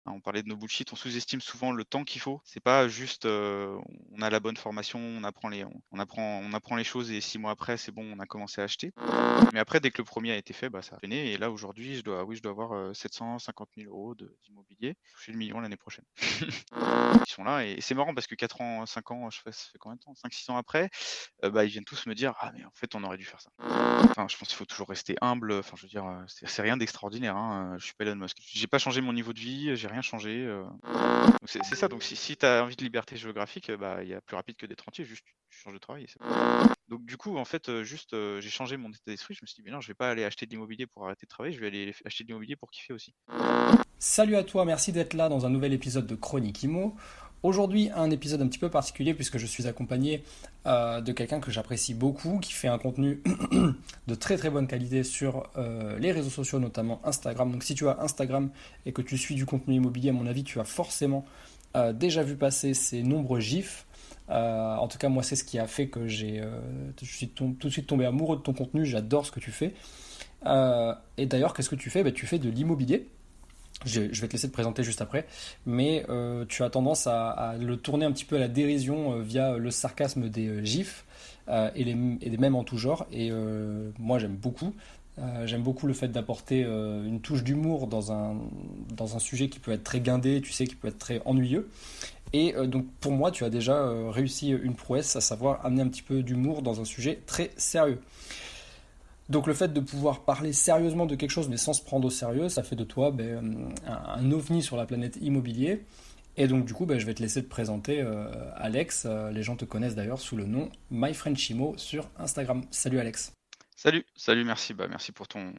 On parlait de no bullshit, on sous-estime souvent le temps qu'il faut. C'est pas juste, on a la bonne formation, on apprend les choses et 6 mois après, c'est bon, on a commencé à acheter. Mais après, dès que le premier a été fait, bah, ça a freiné et là aujourd'hui, je dois avoir, 750 000 € d'immobilier, toucher le million l'année prochaine. Ils sont là et c'est marrant parce que 4 ans, 5 ans, je sais pas ça fait combien de temps? 5, 6 ans après, bah, ils viennent tous me dire: «Ah mais en fait, on aurait dû faire ça». Enfin, je pense qu'il faut toujours rester humble, enfin, je veux dire, c'est rien d'extraordinaire, hein, je suis pas Elon Musk. J'ai pas changé mon niveau de vie, j'ai rien changé, donc c'est ça, donc si tu as envie de liberté géographique, bah, il y a plus rapide que d'être rentier, juste tu changes de travail et c'est donc du coup, en fait, juste, j'ai changé mon état d'esprit. Je me suis dit: «Mais non, je vais pas aller acheter de l'immobilier pour arrêter de travailler, je vais aller acheter de l'immobilier pour kiffer aussi». Salut à toi, merci d'être là dans un nouvel épisode de Chronique Imo. Aujourd'hui, un épisode un petit peu particulier puisque je suis accompagné de quelqu'un que j'apprécie beaucoup, qui fait un contenu de très très bonne qualité sur les réseaux sociaux, notamment Instagram. Donc si tu as Instagram et que tu suis du contenu immobilier, à mon avis, tu as forcément déjà vu passer ces nombreux gifs. En tout cas, moi, c'est ce qui a fait que je suis tout de suite tombé amoureux de ton contenu. J'adore ce que tu fais. Et d'ailleurs, qu'est-ce que tu fais? Tu fais de l'immobilier. Je vais te laisser te présenter juste après, mais tu as tendance à le tourner un petit peu à la dérision via le sarcasme des gifs et des mèmes en tout genre. Et moi, j'aime beaucoup. J'aime beaucoup le fait d'apporter une touche d'humour dans un sujet qui peut être très guindé, tu sais, qui peut être très ennuyeux. Et donc, pour moi, tu as déjà réussi une prouesse, à savoir amener un petit peu d'humour dans un sujet très sérieux. Donc le fait de pouvoir parler sérieusement de quelque chose mais sans se prendre au sérieux, ça fait de toi un ovni sur la planète immobilier. Et donc du coup, je vais te laisser te présenter Alex. Les gens te connaissent d'ailleurs sous le nom MyFriendChimo sur Instagram. Salut Alex. Salut, salut, merci, bah, merci pour ton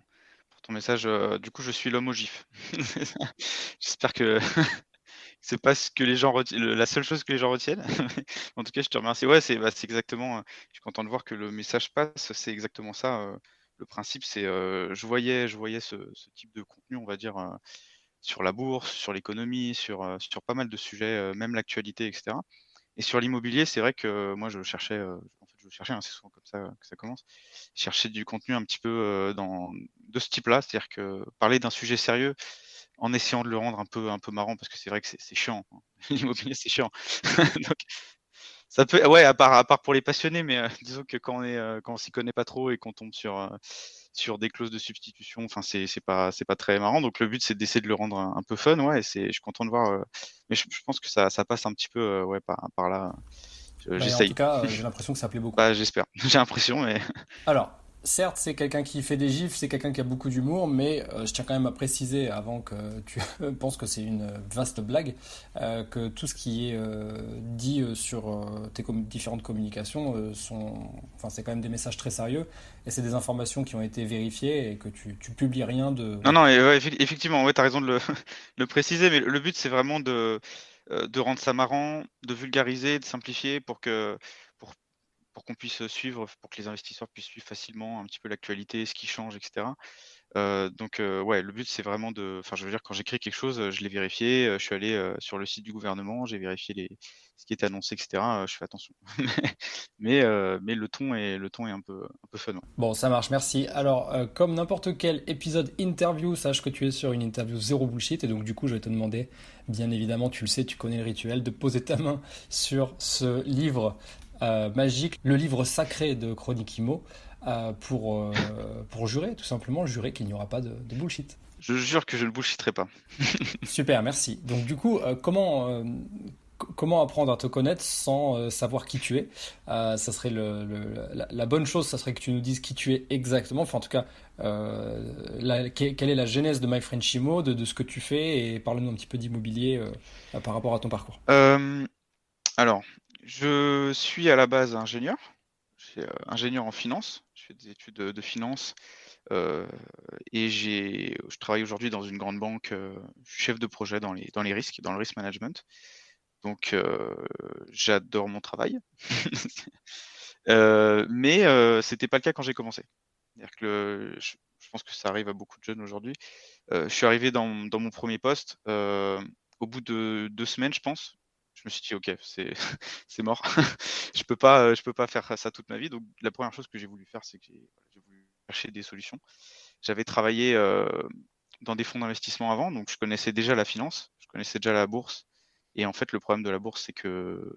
message, du coup, je suis l'homme aux gifs. J'espère que c'est pas ce que les gens reti le la seule chose que les gens retiennent. En tout cas, je te remercie. Ouais, c'est exactement, je suis content de voir que le message passe, c'est exactement ça, le principe, c'est, je voyais ce type de contenu, on va dire, sur la bourse, sur l'économie, sur pas mal de sujets, même l'actualité et cetera et sur l'immobilier, c'est vrai que moi je cherchais, hein, c'est souvent comme ça que ça commence. Chercher du contenu un petit peu, de ce type-là, c'est-à-dire que parler d'un sujet sérieux en essayant de le rendre un peu marrant parce que c'est vrai que c'est chiant, hein. L'immobilier, c'est chiant. Donc ça peut ouais, à part pour les passionnés, mais disons que quand on s'y connaît pas trop et qu'on tombe sur des clauses de substitution, enfin c'est pas très marrant. Donc le but, c'est d'essayer de le rendre un peu fun, ouais et je suis content de voir, mais je pense que ça passe un petit peu, ouais, par là. En tout J'essaye. cas, j'ai l'impression que ça plaît beaucoup. Bah, j'espère. J'ai l'impression, mais Alors, certes, c'est quelqu'un qui fait des gifs, c'est quelqu'un qui a beaucoup d'humour, mais je tiens quand même à préciser, avant que tu penses que c'est une vaste blague, que tout ce qui est dit sur tes différentes communications enfin, c'est quand même des messages très sérieux, et c'est des informations qui ont été vérifiées, et que tu publies rien de... non, non et ouais, effectivement, ouais, tu as raison de le le préciser, mais le but, c'est vraiment de rendre ça marrant, de vulgariser, de simplifier pour pour qu'on puisse, suivre, pour que les investisseurs puissent suivre facilement un petit peu l'actualité, ce qui change et cetera. Donc ouais, le but, c'est vraiment enfin, je veux dire, quand j'écris quelque chose, je l'ai vérifié, je suis allé, sur le site du gouvernement, j'ai vérifié ce qui était annoncé et cetera, je fais attention. Mais le ton est un peu fun, ouais. Bon, ça marche, merci. Alors, comme n'importe quel épisode interview, sache que tu es sur une interview zéro bullshit, et donc du coup, je vais te demander, bien évidemment, tu le sais, tu connais le rituel, de poser ta main sur ce livre magique, le livre sacré de Chronique Imo, pour jurer, tout simplement, jurer qu'il n'y aura pas de bullshit. Je jure que je ne bullshitterai pas. Super, merci. Donc du coup, comment apprendre à te connaître sans savoir qui tu es? Ça serait la bonne chose, ça serait que tu nous dises qui tu es exactement. Enfin, en tout cas, quelle est la genèse de My Friend Shimo, de ce que tu fais, et parle-nous un petit peu d'immobilier par rapport à ton parcours. Hem, alors, je suis à la base ingénieur. Je suis, ingénieur en finance. Je fais des études, de finance, heu et je travaille aujourd'hui dans une grande banque, je suis chef de projet dans les risques, dans le risk management. Donc j'adore mon travail. Mais c'était pas le cas quand j'ai commencé. C'est-à-dire que je pense que ça arrive à beaucoup de jeunes aujourd'hui. Je suis arrivé dans mon premier poste, au bout de 2 semaines, je pense. Je me suis dit: «OK, c'est c'est mort. Je peux pas faire ça toute ma vie». Donc la première chose que j'ai voulu faire, c'est que j'ai voulu chercher des solutions. J'avais travaillé, dans des fonds d'investissement avant, donc je connaissais déjà la finance. connaissais déjà la bourse. Et en fait, le problème de la bourse, c'est que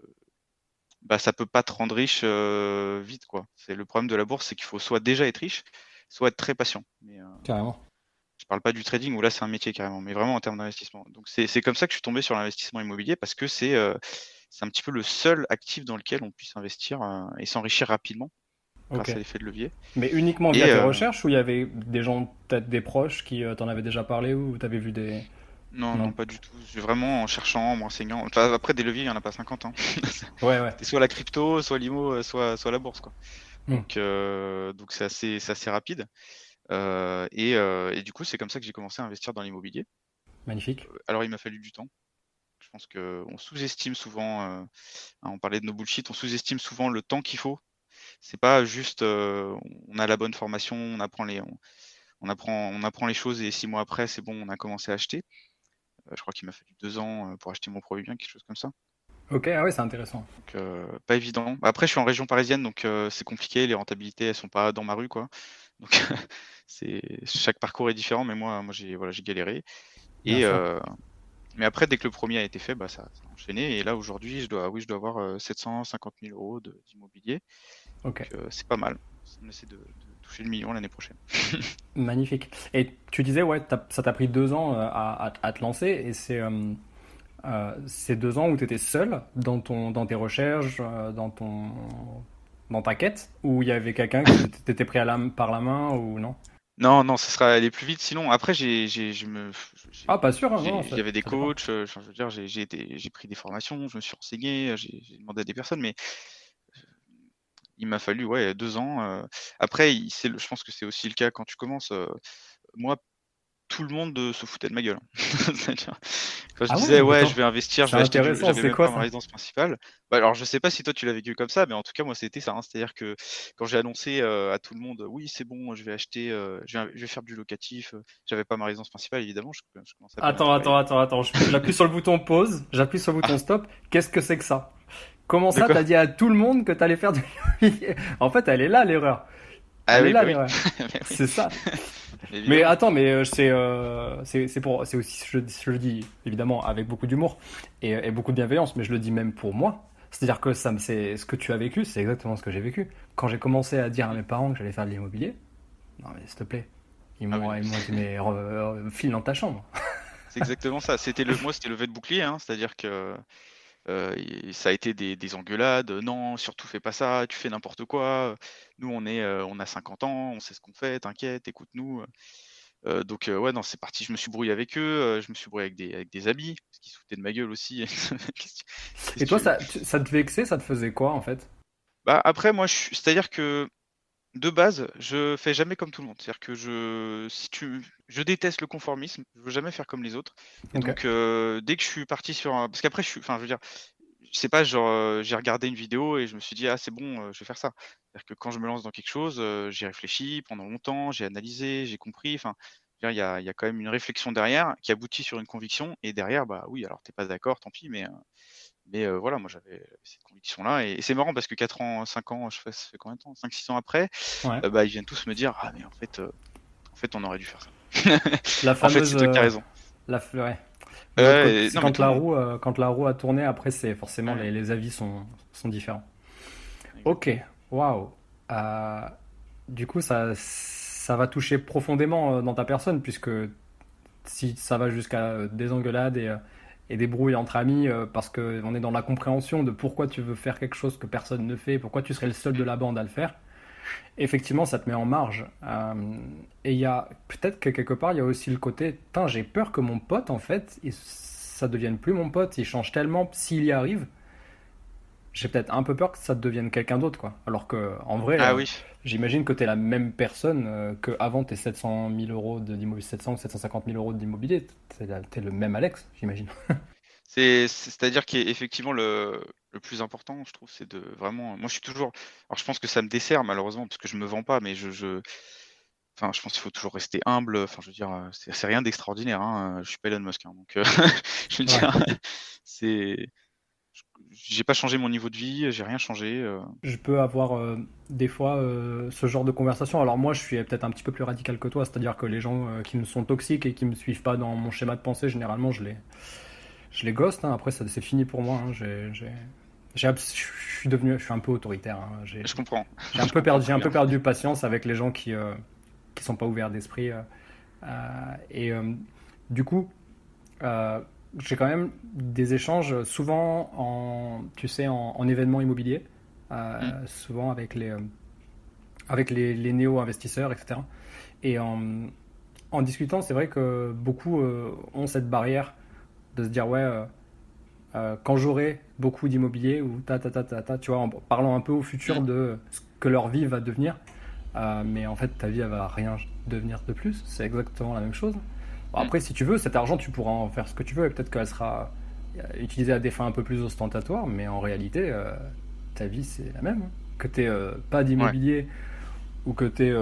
bah, ça peut pas te rendre riche vite, quoi. C'est le problème de la bourse, c'est qu'il faut soit déjà être riche, soit être très patient. Mais Carrément. je parle pas du trading où là c'est un métier carrément, mais vraiment en termes d'investissement. Donc c'est comme ça que je suis tombé sur l'investissement immobilier parce que c'est un petit peu le seul actif dans lequel on puisse investir et s'enrichir rapidement Ok. grâce à l'effet de levier. Mais uniquement via Et tes recherches ou il y avait des gens, peut-être des proches qui t'en avaient déjà parlé ou t'avais vu des... non, Non. non, pas du tout. J'ai vraiment en cherchant, en me renseignant. Enfin, après des leviers, il y en a pas 50 hein. Ouais, ouais. C'était soit la crypto, soit l'IMO, soit la bourse, quoi. Hmm. Donc c'est assez rapide. Et du coup, c'est comme ça que j'ai commencé à investir dans l'immobilier. Magnifique. Alors il m'a fallu du temps. Je pense qu'on sous-estime souvent, on parlait de no bullshit, on sous-estime souvent le temps qu'il faut. C'est pas juste, on a la bonne formation, on apprend les choses et 6 mois après, c'est bon, on a commencé à acheter. Je crois qu'il m'a fallu 2 ans pour acheter mon premier bien, quelque chose comme ça. Ok, ah ouais, c'est intéressant. Donc, pas évident. Après, je suis en région parisienne, donc c'est compliqué. Les rentabilités, elles sont pas dans ma rue, quoi. Donc, chaque parcours est différent, mais moi, j'ai galéré. Bien Et, sûr. mais après, dès que le premier a été fait, bah, ça a enchaîné. Et là, aujourd'hui, je dois avoir 750 000 euros d'immobilier. Ok. Donc, c'est pas mal. On essaie de toucher le million l'année prochaine. Magnifique. Et tu disais, ouais, ça t'a pris 2 ans à te lancer et c'est 2 ans où tu étais seul dans tes recherches, dans ta quête, où il y avait quelqu'un qui t'était pris par la main ou non? Non, non, ça sera aller plus vite. Sinon, après, Ah, pas sûr, hein, non, ça, j'avais des ça dépend. coachs. Enfin, je veux dire, j'ai pris des formations, je me suis renseigné, j'ai demandé à des personnes, mais il m'a fallu ouais 2 ans. Après, je pense que c'est aussi le cas quand tu commences. Moi, tout le monde se foutait de ma gueule. C'est-à-dire, quand je Ah disais ouais, ouais, je attends, vais investir, je c'est vais acheter intéressant, j'avais c'est même quoi pas ma ça? résidence principale. Bah, alors je sais pas si toi tu l'as vécu comme ça, mais en tout cas moi c'était ça, hein. C'est-à-dire que quand j'ai annoncé à tout le monde, oui c'est bon, je vais acheter, je vais faire du locatif. J'avais pas ma résidence principale évidemment, je commençais à peine à travailler. Attends, j'appuie sur le bouton pause, j'appuie sur le bouton Ah, stop. Qu'est-ce que c'est que ça? Comment de ça, quoi? t'as dit à tout le monde que t'allais faire du immobilier? En fait, elle est là l'erreur. Ah Elle est oui, là bah oui, l'erreur. mais oui, C'est ça. Mais évidemment. attends, mais c'est aussi, je le dis évidemment avec beaucoup d'humour et beaucoup de bienveillance, mais je le dis même pour moi. C'est-à-dire que c'est ce que tu as vécu, c'est exactement ce que j'ai vécu. Quand j'ai commencé à dire à mes parents que j'allais faire de l'immobilier, non mais s'il te plaît, Ah oui, ils m'ont dit mais file dans ta chambre. c'est exactement ça. C'était levé de bouclier, hein, c'est-à-dire que ça a été des engueulades, «Non, surtout fais pas ça, tu fais n'importe quoi, nous on a 50 ans, on sait ce qu'on fait, t'inquiète, écoute-nous», donc ouais, non, c'est parti. Je me suis brouillé avec eux, je me suis brouillé avec des amis, parce qu'ils se foutaient de ma gueule aussi. Qu'est-ce Et que toi, tu veux? ça te vexait, ça te faisait quoi en fait? Bah, après moi c'est-à-dire que de base, je fais jamais comme tout le monde. C'est-à-dire que je déteste le conformisme, je veux jamais faire comme les autres et Ok. donc dès que je suis parti sur un parce qu'après je veux dire, c'est pas genre, j'ai regardé une vidéo et je me suis dit: «Ah c'est bon, je vais faire ça». C'est-à-dire que quand je me lance dans quelque chose, j'y réfléchi pendant longtemps, j'ai analysé, j'ai compris, enfin, je veux dire il y a quand même une réflexion derrière qui aboutit sur une conviction et derrière, bah, oui, alors tu es pas d'accord, tant pis, mais voilà, moi j'avais cette conviction-là et c'est marrant parce que 4 ans, 5 ans, je fais ça fait combien de temps? 5-6 ans après, Ouais. bah, ils viennent tous me dire: «Ah mais en fait on aurait dû faire ça». La En fait, c'est fameuse, toi qui as raison. ouais. De l'autre côté, Ouais, c'est non mais tout le monde. quand la roue a tourné, après, c'est forcément Ouais, les avis sont différents. Ok, exactement. waouh. Euh, du coup, ça va toucher profondément dans ta personne, puisque si ça va jusqu'à des engueulades et des brouilles entre amis, parce qu'on est dans la compréhension de pourquoi tu veux faire quelque chose que personne ne fait, pourquoi tu serais le seul de Mmh. la bande à le faire, effectivement, ça te met en marge. Et il y a peut-être que quelque part, il y a aussi le côté, putain, j'ai peur que mon pote, en fait, ça devienne plus mon pote, il change tellement s'il y arrive. J'ai peut-être un peu peur que ça devienne quelqu'un d'autre, quoi. Alors que, en vrai, Ah oui. j'imagine que tu es la même personne que avant tes 700 000 euros d'immobilier, 700 ou 750 000 euros d'immobilier. T'es le même Alex, j'imagine. C'est-à-dire qu'effectivement le plus important, je trouve, c'est de vraiment moi je suis toujours alors je pense que ça me dessert malheureusement parce que je me vends pas, mais enfin je pense qu'il faut toujours rester humble, enfin je veux dire, c'est rien d'extraordinaire, hein, je suis pas Elon Musk, hein, donc je veux Ouais. dire, c'est j'ai pas changé mon niveau de vie, j'ai rien changé, Je peux avoir des fois ce genre de conversation. Alors moi, je suis peut-être un petit peu plus radical que toi, c'est-à-dire que les gens qui me sont toxiques et qui me suivent pas dans mon schéma de pensée, généralement, je les ghost, hein. Après, ça, c'est fini pour moi, hein. Je suis un peu autoritaire, hein. Je comprends. J'ai un Je peu comprends perdu, j'ai très un bien. peu perdu patience avec les gens qui sont pas ouverts d'esprit. Et du coup, euh, j'ai quand même des échanges souvent tu sais, en événements immobiliers, Mm. souvent avec les néo-investisseurs, etc. Et en discutant, c'est vrai que beaucoup ont cette barrière de se dire, ouais, quand j'aurai beaucoup d'immobilier ou tu vois, en parlant un peu au Mm. futur de ce que leur vie va devenir. Mais en fait, ta vie, elle va rien devenir de plus. C'est exactement la même chose. Bon, Mm. après, si tu veux, cet argent, tu pourras en faire ce que tu veux. Et peut-être qu'elle sera utilisée à des fins un peu plus ostentatoires. Mais en réalité, ta vie, c'est la même, hein. Que tu n'aies pas Ouais. d'immobilier ou que tu aies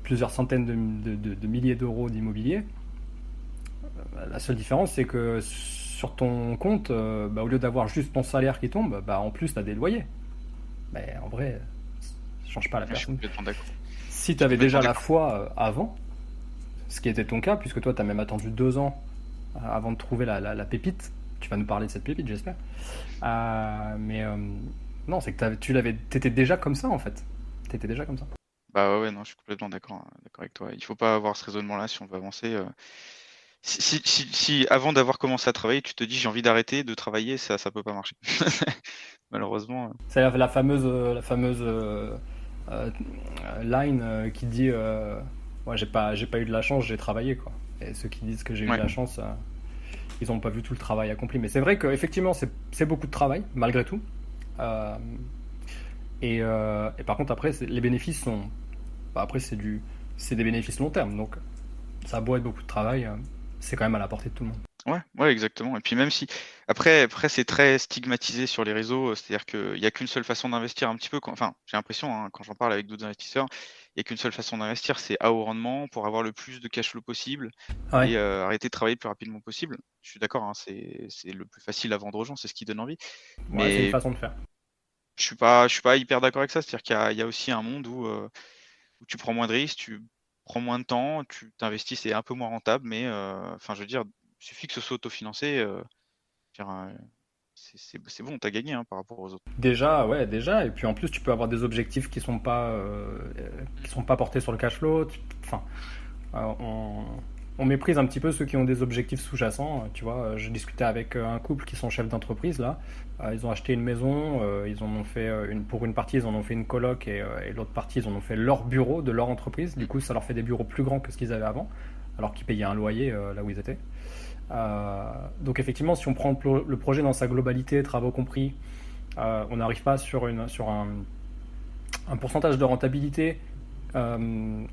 plusieurs centaines de milliers d'euros d'immobilier, la seule différence, c'est que sur ton compte, au lieu d'avoir juste ton salaire qui tombe, en plus, tu as des loyers. Mais en vrai, ça change pas la Je suis personne. complètement d'accord. Si Je tu suis avais complètement déjà la d'accord. foi avant, ce qui était ton cas, puisque toi, tu as même attendu 2 ans avant de trouver la pépite. Tu vas nous parler de cette pépite, j'espère. Mais non, c'est que t'étais déjà comme ça, en fait. T'étais déjà comme ça. Bah ouais, non, je suis complètement d'accord avec toi. Il faut pas avoir ce raisonnement-là si on veut avancer. Si avant d'avoir commencé à travailler, tu te dis j'ai envie d'arrêter de travailler, ça peut pas marcher. Malheureusement. C'est la fameuse line qui dit ouais, j'ai pas eu de la chance, j'ai travaillé, quoi. Et ceux qui disent que j'ai eu de Ouais, la chance, ils n'ont pas vu tout le travail accompli. Mais c'est vrai qu'effectivement, c'est beaucoup de travail, malgré tout. Euh, et par contre, après, les bénéfices sont. Après, c'est des bénéfices long terme. Donc, ça a beau être beaucoup de travail, c'est quand même à la portée de tout le monde. ouais, exactement. Et puis même si après c'est très stigmatisé sur les réseaux, c'est-à-dire qu'il y a qu'une seule façon d'investir un petit peu. Enfin, j'ai l'impression, hein, quand j'en parle avec d'autres investisseurs, il y a qu'une seule façon d'investir, c'est à haut rendement pour avoir le plus de cash flow possible Ouais, et arrêter de travailler le plus rapidement possible. Je suis d'accord, hein, c'est le plus facile à vendre aux gens, c'est ce qui donne envie. ouais, c'est une Mais façon de faire. je suis pas hyper d'accord avec ça. C'est-à-dire qu'il y a aussi un monde où tu prends moins de risques, tu prends moins de temps, tu t'investis, c'est un peu moins rentable, mais enfin, je veux dire, il suffit que ce soit autofinancé, dire, c'est bon, tu as gagné hein, par rapport aux autres. Déjà, ouais, déjà. Et puis en plus, tu peux avoir des objectifs qui sont pas portés sur le cash flow. Enfin, on méprise un petit peu ceux qui ont des objectifs sous-jacents. Tu vois, je discutais avec un couple qui sont chefs d'entreprise là. Ils ont acheté une maison, ils en ont fait pour une partie, ils en ont fait une coloc et l'autre partie, ils en ont fait leur bureau de leur entreprise. Du coup, ça leur fait des bureaux plus grands que ce qu'ils avaient avant, alors qu'ils payaient un loyer là où ils étaient. Donc effectivement, si on prend le projet dans sa globalité, travaux compris, on n'arrive pas sur un pourcentage de rentabilité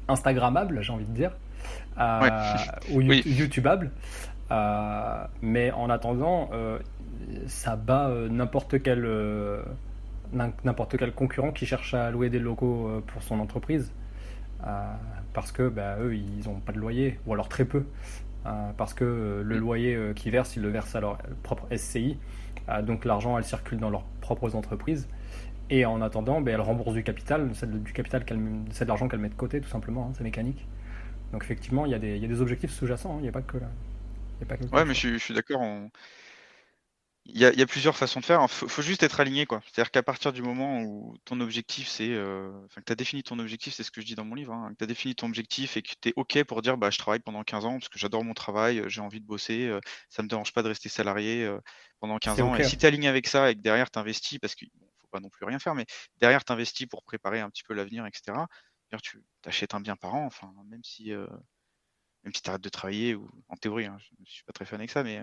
Instagrammable, j'ai envie de dire, Ouais, ou oui, YouTubeable. Mais en attendant, ça bat n'importe quel concurrent qui cherche à louer des locaux pour son entreprise. Parce que eux, ils n'ont pas de loyer, ou alors très peu. Parce que le mm, loyer qu'ils versent, ils le versent à leur propre SCI. Donc l'argent, elle circule dans leurs propres entreprises. Et en attendant, elles remboursent du capital, du capital c'est de l'argent qu'elles mettent de côté, tout simplement, hein, c'est mécanique. Donc effectivement, il y a des objectifs sous-jacents, hein, il n'y a pas que il y a pas que le ouais, cash mais flow. je suis d'accord. Il y a plusieurs façons de faire. Faut juste être aligné, quoi. C'est-à-dire qu'à partir du moment où ton objectif, enfin, que tu as défini ton objectif, c'est ce que je dis dans mon livre, hein, que tu as défini ton objectif et que tu es OK pour dire, bah, je travaille pendant 15 ans parce que j'adore mon travail, j'ai envie de bosser, ça me dérange pas de rester salarié pendant 15 C'est ans. ok, Et hein. si tu es aligné avec ça et que derrière tu investis, parce qu'il bon, faut pas non plus rien faire, mais derrière tu investis pour préparer un petit peu l'avenir, etc. C'est-à-dire tu achètes un bien par an, enfin, même si tu arrêtes de travailler, ou en théorie, hein, je suis pas très fan avec ça, mais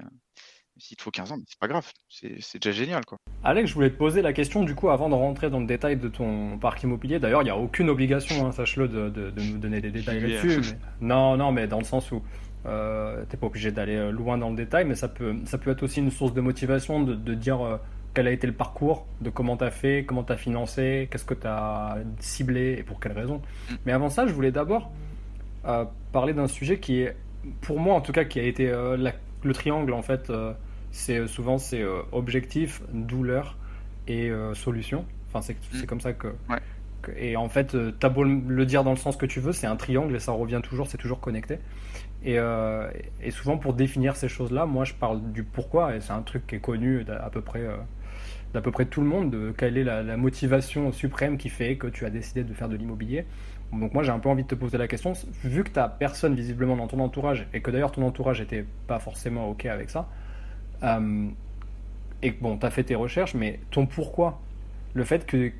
s'il te faut 15 ans, mais c'est pas grave, c'est déjà génial, quoi. Alex, je voulais te poser la question du coup avant de rentrer dans le détail de ton parc immobilier. D'ailleurs, il n'y a aucune obligation, hein, sache-le, de nous donner des J'y détails vais. là-dessus. Non, non, mais dans le sens où t'es pas obligé d'aller loin dans le détail, mais ça peut être aussi une source de motivation de dire quel a été le parcours, de comment t'as fait, comment t'as financé, qu'est-ce que t'as ciblé et pour quelles raisons. Mmh. Mais avant ça, je voulais d'abord parler d'un sujet qui est, pour moi en tout cas, qui a été le triangle en fait. C'est objectif, douleur et solution. Enfin, c'est Mmh. comme ça que Ouais. Et en fait, t'as beau le dire dans le sens que tu veux, c'est un triangle et ça revient toujours, c'est toujours connecté. Et, euh, et souvent, pour définir ces choses-là, moi, je parle du pourquoi, et c'est un truc qui est connu d'à peu près tout le monde, de quelle est la motivation suprême qui fait que tu as décidé de faire de l'immobilier. Donc moi, j'ai un peu envie de te poser la question, vu que tu n'as personne visiblement dans ton entourage, et que d'ailleurs ton entourage n'était pas forcément OK avec ça, euh, et que bon, tu as fait tes recherches, mais ton pourquoi, le fait que,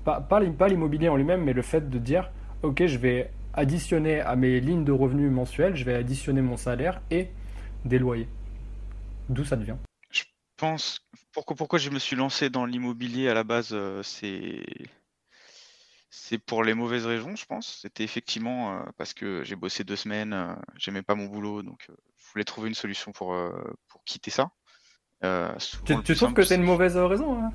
pas l'immobilier en lui-même, mais le fait de dire, OK, je vais additionner à mes lignes de revenus mensuels, je vais additionner mon salaire et des loyers. D'où ça devient? Je pense pourquoi je me suis lancé dans l'immobilier à la base, c'est pour les mauvaises raisons, je pense. C'était effectivement, parce que j'ai bossé 2 semaines, j'aimais pas mon boulot, donc je voulais trouver une solution pour quitter ça. Souvent le Tu plus trouves simple, que c'est une mauvaise raison, hein?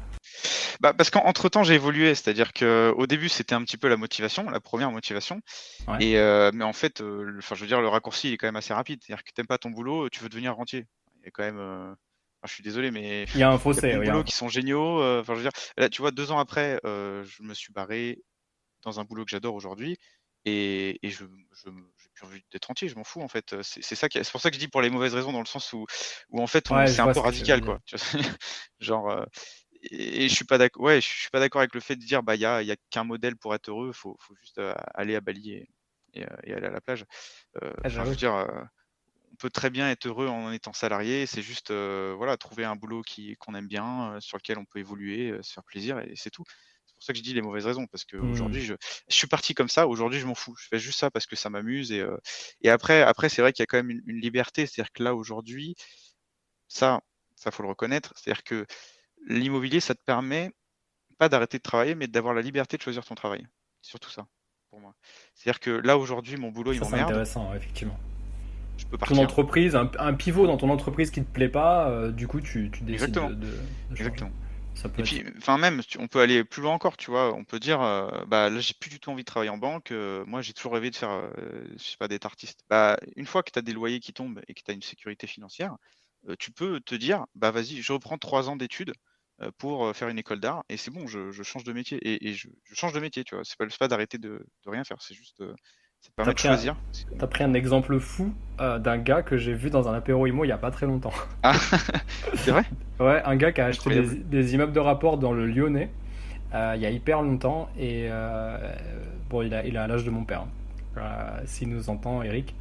bah, parce qu'entre temps j'ai évolué, c'est-à-dire qu'au début c'était un petit peu la motivation, la première motivation Ouais. et mais en fait, enfin je veux dire le raccourci il est quand même assez rapide. C'est-à-dire que t'aimes pas ton boulot, tu veux devenir rentier. Il y a quand même, enfin je suis désolé mais Il y a un il y a plein fossé, de oui, il y a boulots un qui sont géniaux, enfin je veux dire, là tu vois 2 ans après, je me suis barré dans un boulot que j'adore aujourd'hui et j'ai plus envie d'être entier, je m'en fous en fait. C'est ça c'est pour ça que je dis pour les mauvaises raisons dans le sens où en fait Ouais, c'est je un vois peu ce que tu veux radical dire. quoi. Tu vois? Genre et je suis pas d'accord. Ouais, je suis pas d'accord avec le fait de dire bah il y a qu'un modèle pour être heureux, faut juste aller à Bali et aller à la plage. Ah, Enfin je veux j'avoue. dire on peut très bien être heureux en étant salarié, c'est juste voilà, trouver un boulot qu'on aime bien, sur lequel on peut évoluer, se faire plaisir et c'est tout. C'est pour ça que je dis les mauvaises raisons, parce Hmm. qu'aujourd'hui je suis parti comme ça, aujourd'hui je m'en fous. Je fais juste ça parce que ça m'amuse et après c'est vrai qu'il y a quand même une liberté. C'est-à-dire que là aujourd'hui, ça ça faut le reconnaître, c'est-à-dire que l'immobilier, ça te permet pas d'arrêter de travailler, mais d'avoir la liberté de choisir ton travail. C'est surtout ça, pour moi. C'est-à-dire que là aujourd'hui mon boulot il Ça, c'est m'emmerde, intéressant, ouais, effectivement. je peux Ton partir. entreprise, un pivot dans ton entreprise qui te plaît pas, du coup, tu décides Exactement, de changer. exactement. Ça Et peut être. puis, enfin même, on peut aller plus loin encore, tu vois? On peut dire, bah, là, j'ai plus du tout envie de travailler en banque, moi, j'ai toujours rêvé de faire, je sais pas, d'être artiste. Bah, une fois que tu as des loyers qui tombent et que tu as une sécurité financière, tu peux te dire: «Bah, vas-y, je reprends 3 ans d'études, pour, faire une école d'art et c'est bon, je change de métier» et je change de métier, tu vois? C'est pas d'arrêter de rien faire, c'est juste, ça te T'as permet de pris un, choisir. t'as pris un exemple fou d'un gars que j'ai vu dans un apéro IMO il y a pas très longtemps. Ah! C'est vrai? Ouais, un gars qui a acheté Incroyable. des immeubles de rapport dans le Lyonnais il y a hyper longtemps et bon, il a l'âge de mon père, hein. S'il nous entend, Eric.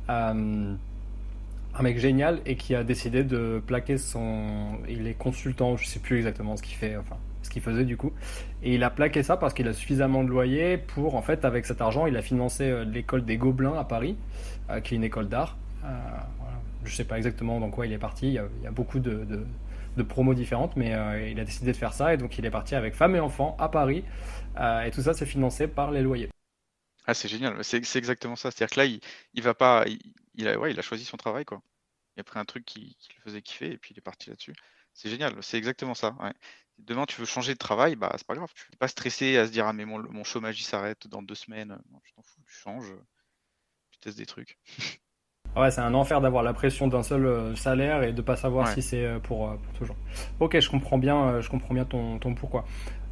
Euh, un mec génial et qui a décidé de plaquer son. Il est consultant, je sais plus exactement ce qu'il fait, enfin ce qu'il faisait du coup. Et il a plaqué ça parce qu'il a suffisamment de loyer pour, en fait, avec cet argent, il a financé l'école des Gobelins à Paris, qui est une école d'art. Voilà. Je sais pas exactement dans quoi il est parti, il y a beaucoup de promos différentes, mais il a décidé de faire ça et donc il est parti avec femme et enfant à Paris. Et tout ça, c'est financé par les loyers. Ah, c'est génial, c'est exactement ça. C'est-à-dire que là, il va pas il a ouais, il a choisi son travail, quoi. Il a pris un truc qui le faisait kiffer et puis il est parti là-dessus. C'est génial, c'est exactement ça, ouais. Demain, tu veux changer de travail, bah, c'est pas grave, tu es pas stressé à se dire: «Ah mais mon chômage il s'arrête dans 2 semaines». Non, tu t'en fous, tu changes, tu testes des trucs. Ah ouais, c'est un enfer d'avoir la pression d'un seul salaire et de pas savoir Ouais. si c'est pour toujours. Ok, je comprends bien ton pourquoi.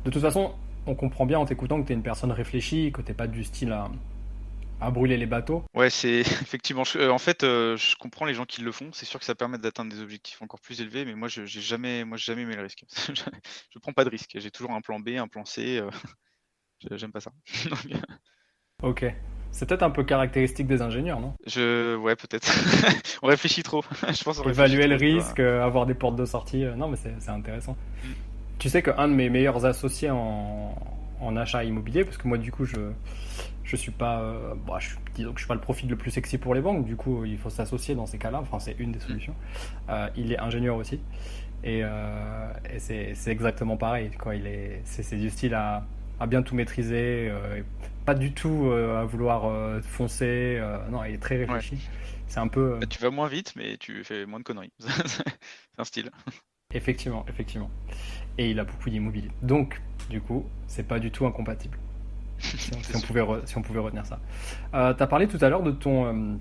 De toute façon, on comprend bien en t'écoutant que tu es une personne réfléchie, que t'es pas du style à brûler les bateaux. Ouais, c'est effectivement, en fait, je comprends les gens qui le font. C'est sûr que ça permet d'atteindre des objectifs encore plus élevés, mais moi j'ai jamais aimé le risque. Je prends pas de risque. J'ai toujours un plan B, un plan C, j'aime pas ça. Donc Ok. C'est peut-être un peu caractéristique des ingénieurs, non? ouais, peut-être. On réfléchit trop. Je pense qu'on réfléchit Évaluer le trop, tu vois? risque, avoir des portes de sortie. Non, mais c'est intéressant. Mmh. Tu sais qu'un de mes meilleurs associés en achat immobilier, parce que moi, du coup, je suis pas, bah, disons que je suis pas le profil le plus sexy pour les banques. Du coup, il faut s'associer dans ces cas-là. Enfin, c'est une des Mmh. solutions. Il est ingénieur aussi, et c'est exactement pareil. Quoi. C'est du style à bien tout maîtriser, pas du tout à vouloir foncer. Non, il est très Ouais. réfléchi. C'est un peu, Bah, tu vas moins vite, mais tu fais moins de conneries. C'est un style. effectivement, effectivement. Et il a beaucoup d'immobilier. Donc, du coup, c'est pas du tout incompatible. C'est Si on sûr. pouvait, si on pouvait retenir ça. Tu as parlé tout à l'heure de ton.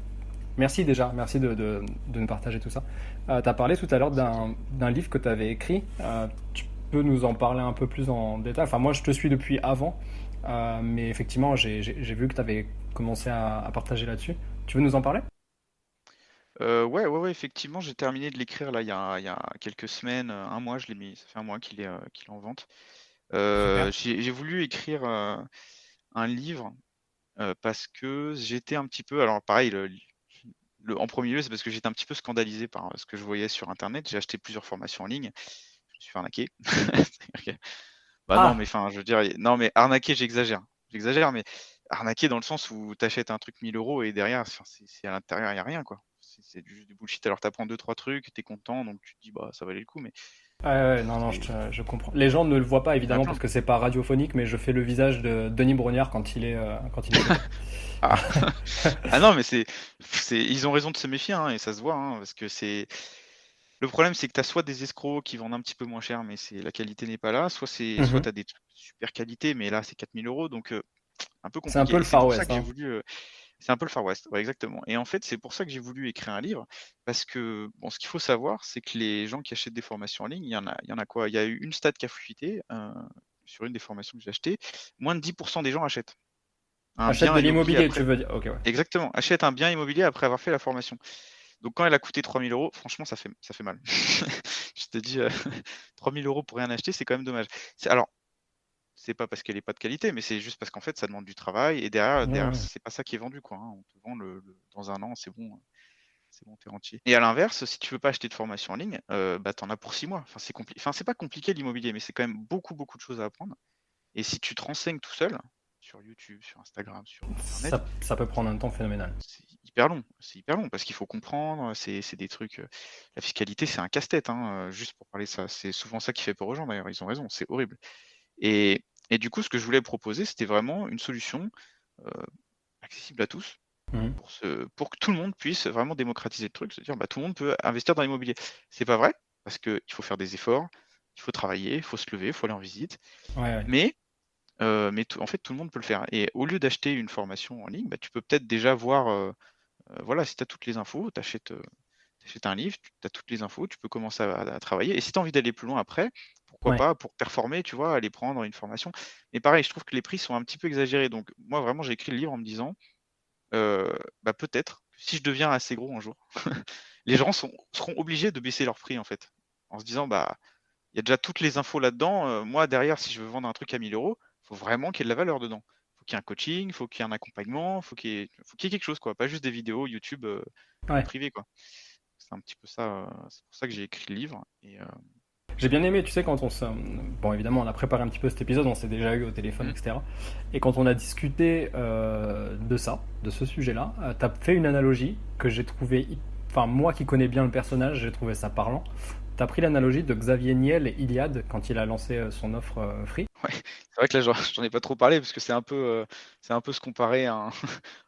Merci déjà, merci de nous partager tout ça. Tu as parlé tout à l'heure d'un livre que tu avais écrit. Tu peux nous en parler un peu plus en détail. Enfin, moi, je te suis depuis avant. Mais effectivement, j'ai vu que tu avais commencé à partager là-dessus. Tu veux nous en parler? Ouais, ouais, ouais, effectivement, j'ai terminé de l'écrire là il y a quelques semaines, 1 mois, je l'ai mis, ça fait 1 mois qu'il est en vente. Super. J'ai voulu écrire, un livre, parce que j'étais un petit peu alors pareil, en premier lieu, c'est parce que j'étais un petit peu scandalisé par, ce que je voyais sur internet. J'ai acheté plusieurs formations en ligne, je me suis fait arnaquer. C'est-à-dire que bah, non, mais Ah! enfin, je veux dire, non, mais arnaquer, j'exagère. J'exagère, mais arnaquer dans le sens où tu achètes un truc 1 000 € et derrière, enfin, c'est à l'intérieur, il y a rien, quoi. C'est juste du bullshit. Alors tu apprends 2-3 trucs, tu es content, donc tu te dis: «Bah, ça valait le coup», mais Ouais, ouais, non, non, c'est je comprends. Les gens ne le voient pas il y en a évidemment parce plein. que c'est pas radiophonique, mais je fais le visage de Denis Brognard quand il est choqué. Ah! Ah non, mais ils ont raison de se méfier, hein, et ça se voit, hein, parce que le problème, c'est que tu as soit des escrocs qui vendent un petit peu moins cher, mais la qualité n'est pas là, soit Mhm. tu as des trucs de super qualité, mais là, c'est 4 000 €, donc un peu C'est un peu compliqué. le Et c'est Far pour ça West, que j'ai hein. voulu, c'est un peu le Far West, ouais, exactement. Et en fait, c'est pour ça que j'ai voulu écrire un livre, parce que, bon, ce qu'il faut savoir, c'est que les gens qui achètent des formations en ligne, il y en a quoi? Il y a eu une stat qui a fuité, sur une des formations que j'ai achetées, moins de 10 des gens achètent un Achète bien de immobilier l'immobilier, après. tu veux dire. Ok, ouais. Exactement, achètent un bien immobilier après avoir fait la formation. Donc quand elle a coûté 3 000 €, franchement, ça fait mal. Je te dis, 3 000 € pour rien acheter, c'est quand même dommage. Alors, c'est pas parce qu'elle est pas de qualité, mais c'est juste parce qu'en fait, ça demande du travail et Ouais, derrière, ouais. c'est pas ça qui est vendu, quoi, hein. On te vend dans 1 an, c'est bon, tu rentier. Et à l'inverse, si tu veux pas acheter de formation en ligne, bah, tu en as pour 6 mois. Enfin, c'est pas compliqué l'immobilier, mais c'est quand même beaucoup, beaucoup de choses à apprendre. Et si tu te renseignes tout seul, sur YouTube, sur Instagram, sur internet, Ça peut prendre un temps phénoménal. c'est hyper long. C'est hyper long parce qu'il faut comprendre, c'est des trucs, la fiscalité, c'est un casse-tête, hein, juste pour parler de ça. C'est souvent ça qui fait peur aux gens d'ailleurs, ils ont raison, c'est horrible. Et du coup, ce que je voulais proposer, c'était vraiment une solution, heu, accessible à tous Mhm. pour que tout le monde puisse vraiment démocratiser le truc, se dire: «Bah, tout le monde peut investir dans l'immobilier». C'est pas vrai, parce qu'il faut faire des efforts, il faut travailler, il faut se lever, il faut aller en visite, Ouais, ouais. mais en fait, tout le monde peut le faire. Et au lieu d'acheter une formation en ligne, bah, tu peux peut-être déjà voir, voilà, si tu as toutes les infos, tu achètes, un livre, tu as toutes les infos, tu peux commencer à travailler, et si tu as envie d'aller plus loin après, pourquoi Ouais. pas pour performer, tu vois, aller prendre une formation. Mais pareil, je trouve que les prix sont un petit peu exagérés, donc moi vraiment j'ai écrit le livre en me disant, bah, peut-être que si je deviens assez gros un jour, les gens seront obligés de baisser leur prix en fait. En se disant: «Bah, il y a déjà toutes les infos là-dedans, moi derrière si je veux vendre un truc à 1 000 €, faut vraiment qu'il y ait de la valeur dedans. Faut qu'il y ait un coaching, faut qu'il y ait un accompagnement, faut qu'il y ait quelque chose quoi, pas juste des vidéos YouTube, Ouais. privées quoi». C'est un petit peu ça, c'est pour ça que j'ai écrit le livre. Et J'ai bien aimé, tu sais, quand on se. Bon, évidemment, on a préparé un petit peu cet épisode, on s'est déjà eu au téléphone, mmh, etc. Et quand on a discuté de ça, de ce sujet-là, t'as fait une analogie que j'ai trouvé. Enfin, moi qui connais bien le personnage, j'ai trouvé ça parlant. T'as pris l'analogie de Xavier Niel et Iliad quand il a lancé son offre free. ouais, c'est vrai que là j'en ai pas trop parlé parce que c'est un peu se comparer à un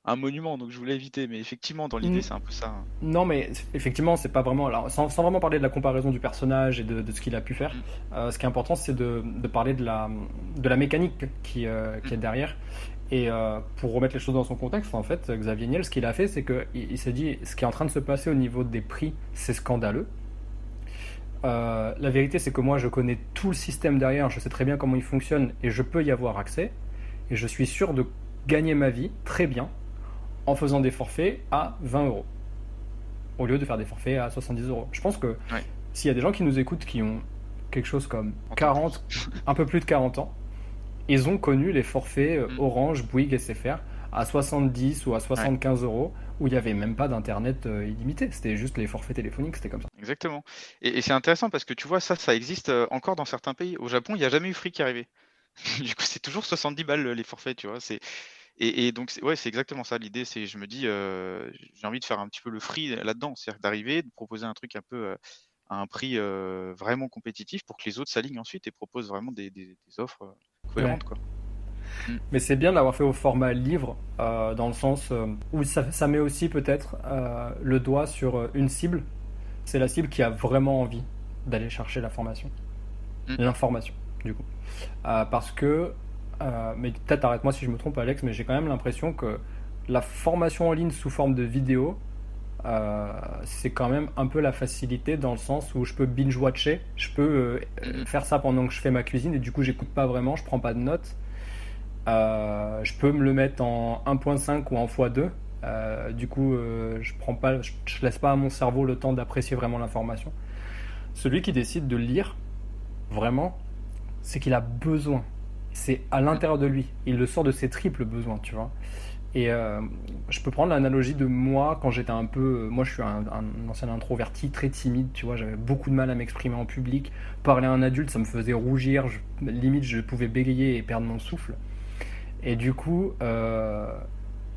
à un monument, donc je voulais éviter, mais effectivement dans l'idée c'est un peu ça, hein. Non, mais effectivement, c'est pas vraiment. Alors, sans vraiment parler de la comparaison du personnage et de ce qu'il a pu faire, Mmh, ce qui est important, c'est de parler de la mécanique qui mmh, est derrière. Et pour remettre les choses dans son contexte, en fait, Xavier Niel, ce qu'il a fait, c'est qu'il il s'est dit ce qui est en train de se passer au niveau des prix, c'est scandaleux. La vérité, c'est que moi, je connais tout le système derrière, je sais très bien comment il fonctionne et je peux y avoir accès. Et je suis sûr de gagner ma vie très bien en faisant des forfaits à 20 € au lieu de faire des forfaits à 70 €. Je pense que ouais, s'il y a des gens qui nous écoutent qui ont quelque chose comme 30 ans plus. 40, un peu plus de 40 ans, ils ont connu les forfaits Mmh, Orange, Bouygues, SFR à 70 ou à ouais. 75 € où il n'y avait même pas d'internet illimité. C'était juste les forfaits téléphoniques, c'était comme ça. Exactement. Et c'est intéressant parce que tu vois, ça existe, encore dans certains pays. Au Japon, il y a jamais eu Free qui est arrivé. Du coup, c'est toujours 70 balles, les forfaits, tu vois? Et donc ouais, c'est exactement ça l'idée, c'est je me dis, j'ai envie de faire un petit peu le free là-dedans. C'est-à-dire d'arriver, de proposer un truc un peu, à un prix, vraiment compétitif pour que les autres s'alignent ensuite et proposent vraiment des offres, Ouais. cohérentes, quoi. Mmh, Mais c'est bien de l'avoir fait au format livre, dans le sens où ça met aussi peut-être le doigt sur une cible. C'est la cible qui a vraiment envie d'aller chercher la formation, mmh, l'information, du coup. Parce que, mais peut-être arrête-moi si je me trompe, Alex, mais j'ai quand même l'impression que la formation en ligne sous forme de vidéo, c'est quand même un peu la facilité dans le sens où je peux binge-watcher, je peux mmh mh. faire ça pendant que je fais ma cuisine et du coup j'écoute pas vraiment, je prends pas de notes. Je peux me le mettre en 1.5 ou en x2. Du coup, je prends pas, je laisse pas à mon cerveau le temps d'apprécier vraiment l'information. Celui qui décide de lire, vraiment, c'est qu'il a besoin. C'est à Mmh. l'intérieur de lui. Il le sort de ses triples besoins, tu vois. Et je peux prendre l'analogie de moi quand j'étais un peu. Moi, je suis un ancien introverti très timide, tu vois. J'avais beaucoup de mal à m'exprimer en public. Parler à un adulte, ça me faisait rougir. Limite, je pouvais bégayer et perdre mon souffle. Et du coup,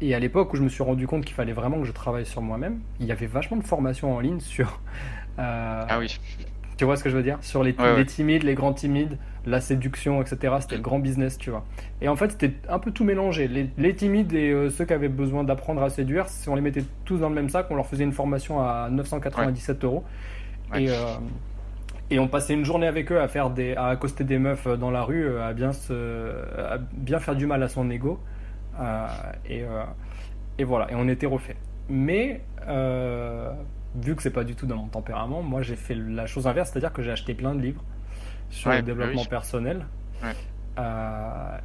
et à l'époque où je me suis rendu compte qu'il fallait vraiment que je travaille sur moi-même, il y avait vachement de formations en ligne sur. euh, Ah oui. Tu vois ce que je veux dire? Sur Ouais, les ouais. timides, les grands timides, la séduction, etc. C'était Mmh. le grand business, tu vois. Et en fait, c'était un peu tout mélangé. Les timides et ceux qui avaient besoin d'apprendre à séduire, si on les mettait tous dans le même sac, on leur faisait une formation à Ouais, 997 euros. ouais. Et, euh, et on passait une journée avec eux à accoster des meufs dans la rue, à bien faire du mal à son ego. Euh, et, euh, et voilà, et on était refait. Mais vu que c'est pas du tout dans mon tempérament, moi j'ai fait la chose inverse, c'est-à-dire que j'ai acheté plein de livres sur le Ouais, bah développement oui. personnel. Ouais.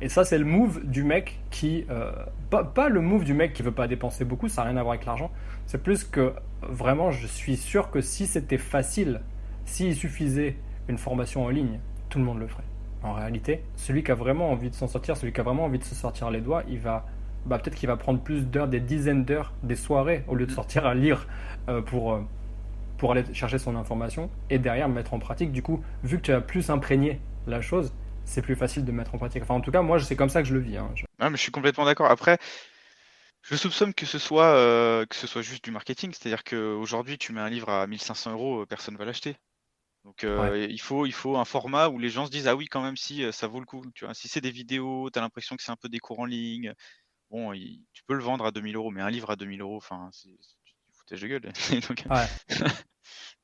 Et ça, c'est le move du mec qui. Pas le move du mec qui veut pas dépenser beaucoup, ça n'a rien à voir avec l'argent. C'est plus que vraiment, je suis sûr que si c'était facile, s'il suffisait une formation en ligne, tout le monde le ferait. En réalité, celui qui a vraiment envie de s'en sortir, celui qui a vraiment envie de se sortir les doigts, il va. Bah, peut-être qu'il va prendre plus d'heures, des dizaines d'heures, des soirées, au lieu de Mmh. sortir à lire pour aller chercher son information et derrière mettre en pratique. Du coup, vu que tu as plus imprégné la chose, c'est plus facile de mettre en pratique. Enfin, en tout cas, moi, c'est comme ça que je le vis, hein. Ah mais je suis complètement d'accord. Après, je soupçonne que ce soit juste du marketing. C'est-à-dire qu'aujourd'hui, tu mets un livre à 1 500 €, personne va l'acheter. Donc Ouais. il faut un format où les gens se disent: «Ah oui, quand même, si, ça vaut le coup», tu vois? Si c'est des vidéos, tu as l'impression que c'est un peu des cours en ligne, bon, tu peux le vendre à 2 000 €, mais un livre à 2 000 €, enfin, c'est du foutage de gueule. Donc Ouais.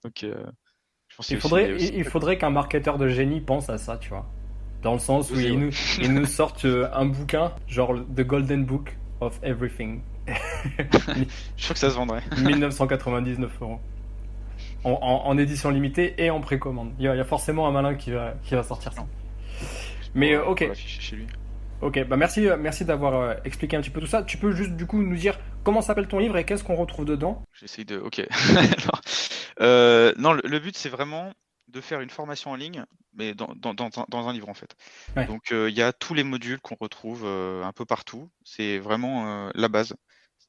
donc je pense qu'il y a aussi Il ça, quoi. faudrait qu'un marketeur de génie pense à ça, tu vois. Dans le sens où Oser, ouais. il nous sortent un bouquin, genre The Golden Book of Everything. Je suis sûr que ça se vendrait. 1999 euros. En édition limitée et en précommande. Il y a forcément un malin qui va sortir ça. Excellent. Juste Mais pour ok, l'afficher chez lui. ok, bah merci, merci d'avoir expliqué un petit peu tout ça. Tu peux juste du coup nous dire comment s'appelle ton livre et qu'est-ce qu'on retrouve dedans? J'essaye de OK. Alors, non, le but, c'est vraiment de faire une formation en ligne, mais dans un livre, en fait. Ouais, Donc, il y a tous les modules qu'on retrouve, un peu partout. C'est vraiment, la base.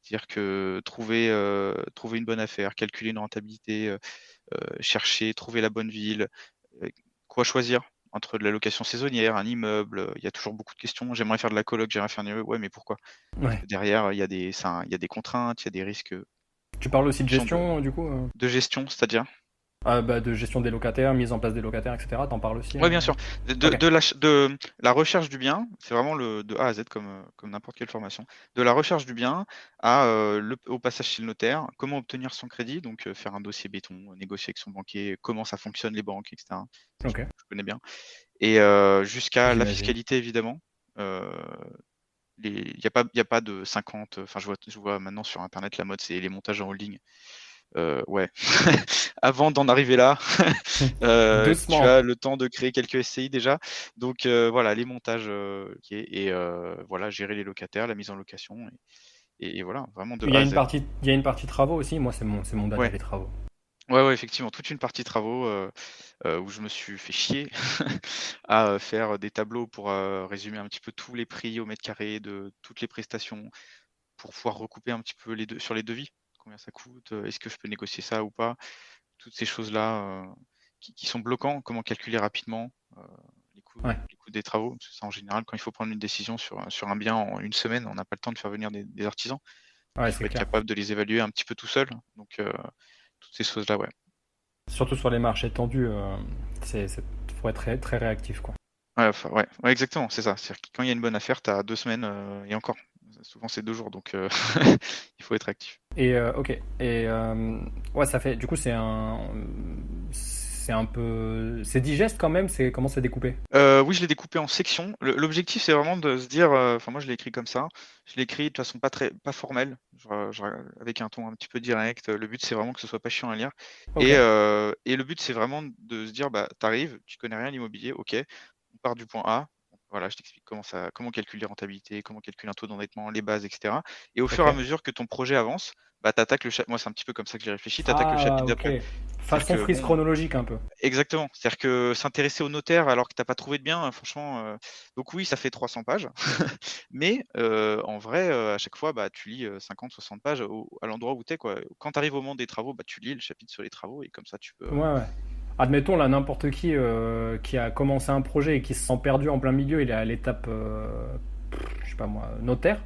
C'est-à-dire que trouver une bonne affaire, calculer une rentabilité, chercher, trouver la bonne ville, heu, quoi choisir entre de la location saisonnière, un immeuble, il y a toujours beaucoup de questions. «J'aimerais faire de la coloc, j'aimerais faire un immeuble». Ouais, mais pourquoi? Parce ouais. que derrière, il y a des contraintes, il y a des risques, Tu parles aussi de fonction gestion du coup de gestion, c'est-à-dire? bah, de gestion des locataires, mise en place des locataires, etc. T'en parles aussi Ouais, bien sûr. Ok, De la recherche du bien, c'est vraiment de A à Z comme n'importe quelle formation. De la recherche du bien à, le au passage chez le notaire, comment obtenir son crédit, donc faire un dossier béton, négocier avec son banquier, comment ça fonctionne les banques et cetera. Ça ok, je connais bien et jusqu'à la j'imagine. fiscalité évidemment. Heu, il y a pas de 50, enfin je vois maintenant sur internet la mode c'est les montages en holding. Ouais. Avant d'en arriver là, tu Doucement. as le temps de créer quelques SCI déjà. Donc voilà, les montages, OK et voilà, gérer les locataires, la mise en location et voilà, vraiment de A à Z. Il y a une partie travaux aussi. Moi, c'est mon dada, Ouais, les travaux. ouais, ouais, effectivement, toute une partie travaux, où je me suis fait chier à, faire des tableaux pour, résumer un petit peu tous les prix au mètre carré de toutes les prestations, pour pouvoir recouper un petit peu sur les devis. Combien ça coûte? Est-ce que je peux négocier ça ou pas? Toutes ces choses-là, qui sont bloquants, comment calculer rapidement, Ouais, les coûts des travaux? Parce que ça, en général, quand il faut prendre une décision sur un bien en une semaine, on n'a pas le temps de faire venir des artisans. Donc ouais, il faut c'est être clair. capable de les évaluer un petit peu tout seul. Donc toutes ces choses-là, ouais. Surtout sur les marchés tendus, faut être très réactif, quoi. Ouais, enfin, ouais, ouais, exactement, c'est ça. C'est-à-dire que quand il y a une bonne affaire, tu as 2 semaines, et encore, souvent c'est 2 jours, donc il faut être actif. Et ok. Et ouais, ça fait. Du coup, c'est un peu, c'est digeste quand même. C'est comment c'est découpé? Oui, je l'ai découpé en sections. L'objectif, c'est vraiment de se dire, enfin moi je l'ai écrit comme ça. Je l'ai écrit de façon pas formelle, avec un ton un petit peu direct. Le but, c'est vraiment que ce soit pas chiant à lire Ok. et le but, c'est vraiment de se dire, bah, tu arrives, tu connais rien à l'immobilier, OK, on part du point A, voilà, je t'explique comment calculer les rentabilités, comment calculer un taux d'endettement, les bases, et cetera. Et au fur Ok. et à mesure que ton projet avance, bah, tu attaques moi, c'est un petit peu comme ça que j'ai réfléchi, tu attaques le Ah, chapitre ok. d'après. C'est-à-dire Façon que frise bon, chronologique un peu. exactement, c'est-à-dire que s'intéresser au notaire alors que tu as pas trouvé de bien, franchement, donc oui, ça fait 300 pages, mais en vrai, à chaque fois, bah, tu lis, 50-60 pages à l'endroit où tu es, quoi. Quand tu arrives au moment des travaux, bah, tu lis le chapitre sur les travaux et comme ça tu peux, Ouais, ouais. Admettons là, n'importe qui a commencé un projet et qui se sent perdu en plein milieu, il est à l'étape, je sais pas moi, notaire.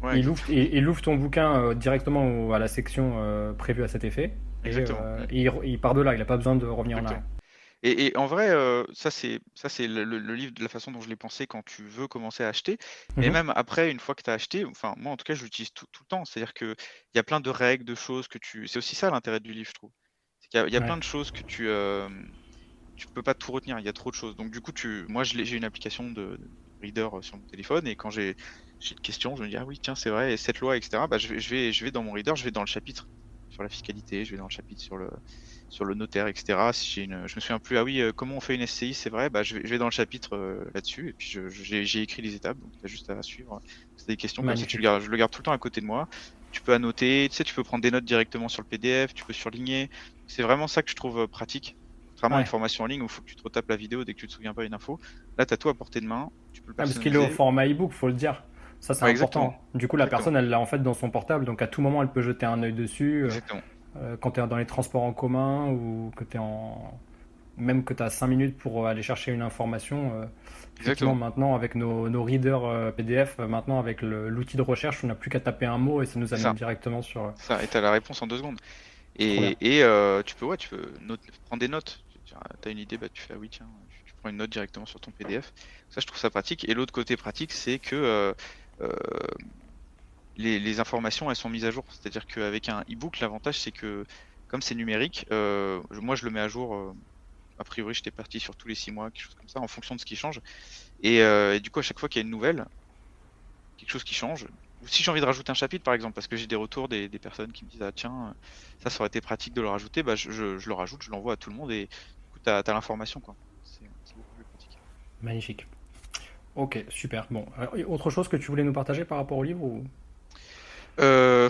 ouais, exactement, Il ouvre ton bouquin directement à la section prévue à cet effet exactement, il part de là, il n'a pas besoin de revenir en arrière. exactement. Et en vrai, ça c'est le livre de la façon dont je l'ai pensé quand tu veux commencer à acheter. Mais Mhm. même après, une fois que tu as acheté, enfin moi en tout cas je l'utilise tout le temps. C'est-à-dire qu'il y a plein de règles, de choses que tu c'est aussi ça l'intérêt du livre, je trouve. C'est qu'il y a plein Ouais. de choses que tu peux pas tout retenir, il y a trop de choses. Donc du coup, moi j'ai une application de reader sur mon téléphone et quand j'ai une question, je me dis: «Ah oui tiens c'est vrai et cette loi» et cetera. Bah, je vais dans mon reader, je vais dans le chapitre sur la fiscalité, je vais dans le chapitre sur le notaire et cetera. Si je me souviens plus, ah oui, comment on fait une SCI, c'est vrai, bah, je vais dans le chapitre, là-dessus et puis j'ai écrit les étapes, donc tu as juste à suivre. Si tu des questions comme ça, Magnifique. je le garde tout le temps à côté de moi. Tu peux annoter, tu sais, tu peux prendre des notes directement sur le PDF, tu peux surligner. C'est vraiment ça que je trouve, pratique. Contrairement à une Ouais. formation en ligne où il faut que tu te retapes la vidéo dès que tu te souviens pas d'une info. Là, tu as tout à portée de main, tu peux le Ah, parce qu'il est au personnaliser. format e-book, faut le dire. Ça, c'est Ouais, exactement, important. Du coup, la exactement, personne, elle l'a en fait dans son portable, donc à tout moment, elle peut jeter un œil dessus. exactement, Quand tu es dans les transports en commun ou que tu es en. Même que tu as 5 minutes pour aller chercher une information. Effectivement, exactement. maintenant, avec nos readers PDF, maintenant, avec l'outil de recherche, on n'a plus qu'à taper un mot et ça nous C'est amène ça, directement sur. c'est ça et tu as la réponse en 2 secondes. C'est trop bien. Et tu peux prendre des notes. Tu as une idée, bah, tu fais: «Ah oui tiens», tu prends une note directement sur ton PDF. Ça, je trouve ça pratique et l'autre côté pratique, c'est que, heu, les informations, elles sont mises à jour. C'est-à-dire qu'avec un e-book, l'avantage, c'est que comme c'est numérique, moi, je le mets à jour, a priori, j'étais parti sur tous les 6 mois, quelque chose comme ça, en fonction de ce qui change et du coup, à chaque fois qu'il y a une nouvelle, quelque chose qui change ou si j'ai envie de rajouter un chapitre, par exemple, parce que j'ai des retours des personnes qui me disent: «Ah tiens, ça aurait été pratique de le rajouter», bah, je le rajoute, je l'envoie à tout le monde et du coup, tu as l'information, quoi. C'est beaucoup plus pratique. Magnifique. Ok, super. Bon, autre chose que tu voulais nous partager par rapport au livre ou... Heu,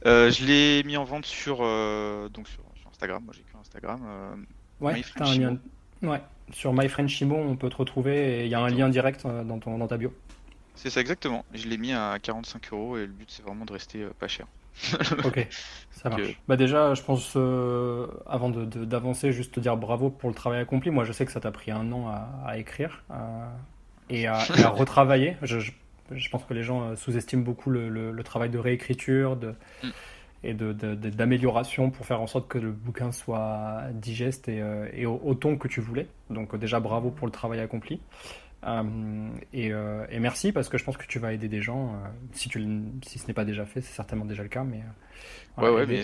je l'ai mis en vente sur Instagram. Moi, j'ai que Instagram, Ouais, t'as un lien. MyFrenchimo. Ouais, sur MyFriendShimo, on peut te retrouver et il y a un Exactement. lien direct dans ta bio. C'est ça, exactement. Je l'ai mis à 45 € et le but, c'est vraiment de rester, pas cher. Ok, ça Donc, marche. Bah déjà, je pense, avant d'avancer, juste te dire bravo pour le travail accompli. Moi, je sais que ça t'a pris un an à écrire et à merci. retravailler. Je pense que les gens sous-estiment beaucoup le travail de réécriture Mmh, et d'amélioration pour faire en sorte que le bouquin soit digeste et au ton que tu voulais. Donc déjà, bravo pour le travail accompli. Et merci parce que je pense que tu vas aider des gens. Si ce n'est pas déjà fait, c'est certainement déjà le cas. Mais ouais, voilà, ouais, mais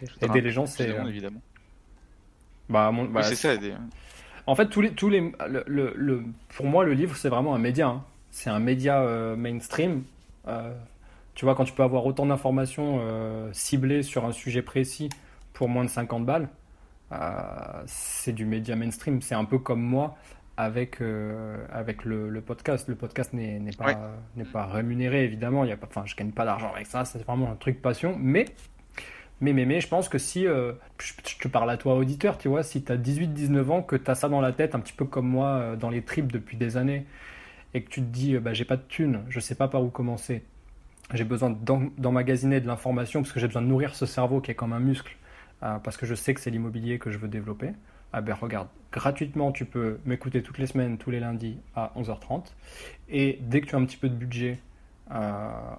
je voudrais un aider peu les gens, plus de c'est. monde, évidemment. Oui, Bah, c'est ça, aider, ouais. en fait, pour moi, le livre, c'est vraiment un média, hein. C'est un média mainstream. Euh, Tu vois, quand tu peux avoir autant d'informations ciblées sur un sujet précis pour moins de 50 balles, c'est du média mainstream. C'est un peu comme moi avec le podcast. Le podcast Ouais. n'est Mmh, pas rémunéré, évidemment. Il y a pas, enfin, je gagne pas d'argent avec ça. C'est vraiment un truc passion. Mais, je pense que si, je te parle à toi auditeur, tu vois, si tu as 18-19 ans, que tu as ça dans la tête, un petit peu comme moi, dans les tripes depuis des années, et que tu te dis, bah, j'ai pas de thunes, je sais pas par où commencer, j'ai besoin d'emmagasiner de l'information parce que j'ai besoin de nourrir ce cerveau qui est comme un muscle, parce que je sais que c'est l'immobilier que je veux développer. Ah ben regarde, gratuitement tu peux m'écouter toutes les semaines, tous les lundis à 11h30. Et dès que tu as un petit peu de budget,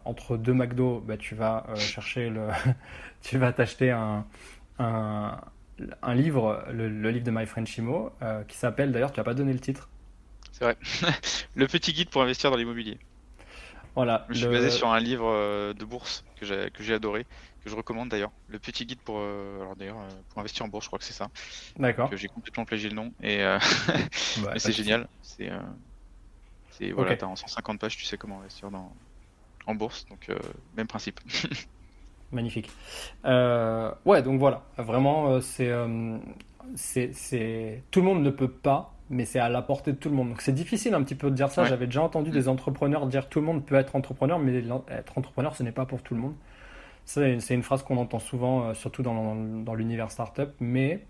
entre deux McDo, bah, tu vas chercher tu vas t'acheter un, un livre, le livre de My Friend Shimo, qui s'appelle, d'ailleurs tu n'as pas donné le titre. c'est vrai. Le petit guide pour investir dans l'immobilier. Voilà, Je me suis basé sur un livre, de bourse que j'ai adoré, que je recommande d'ailleurs. Le petit guide alors d'ailleurs, pour investir en bourse, je crois que c'est ça. Donc, d'accord. j'ai complètement plagié le nom Bah, mais pas c'est de souci. génial. Ok, Voilà, tu as en 150 pages, tu sais comment investir en bourse, donc même principe. magnifique. Ouais, donc voilà, vraiment, tout le monde ne peut pas mais c'est à la portée de tout le monde. Donc c'est difficile un petit peu de dire ça. Ouais. J'avais déjà entendu Mm. des entrepreneurs dire tout le monde peut être entrepreneur, mais être entrepreneur, ce n'est pas pour tout le monde. C'est une phrase qu'on entend souvent, surtout dans l'univers startup, mais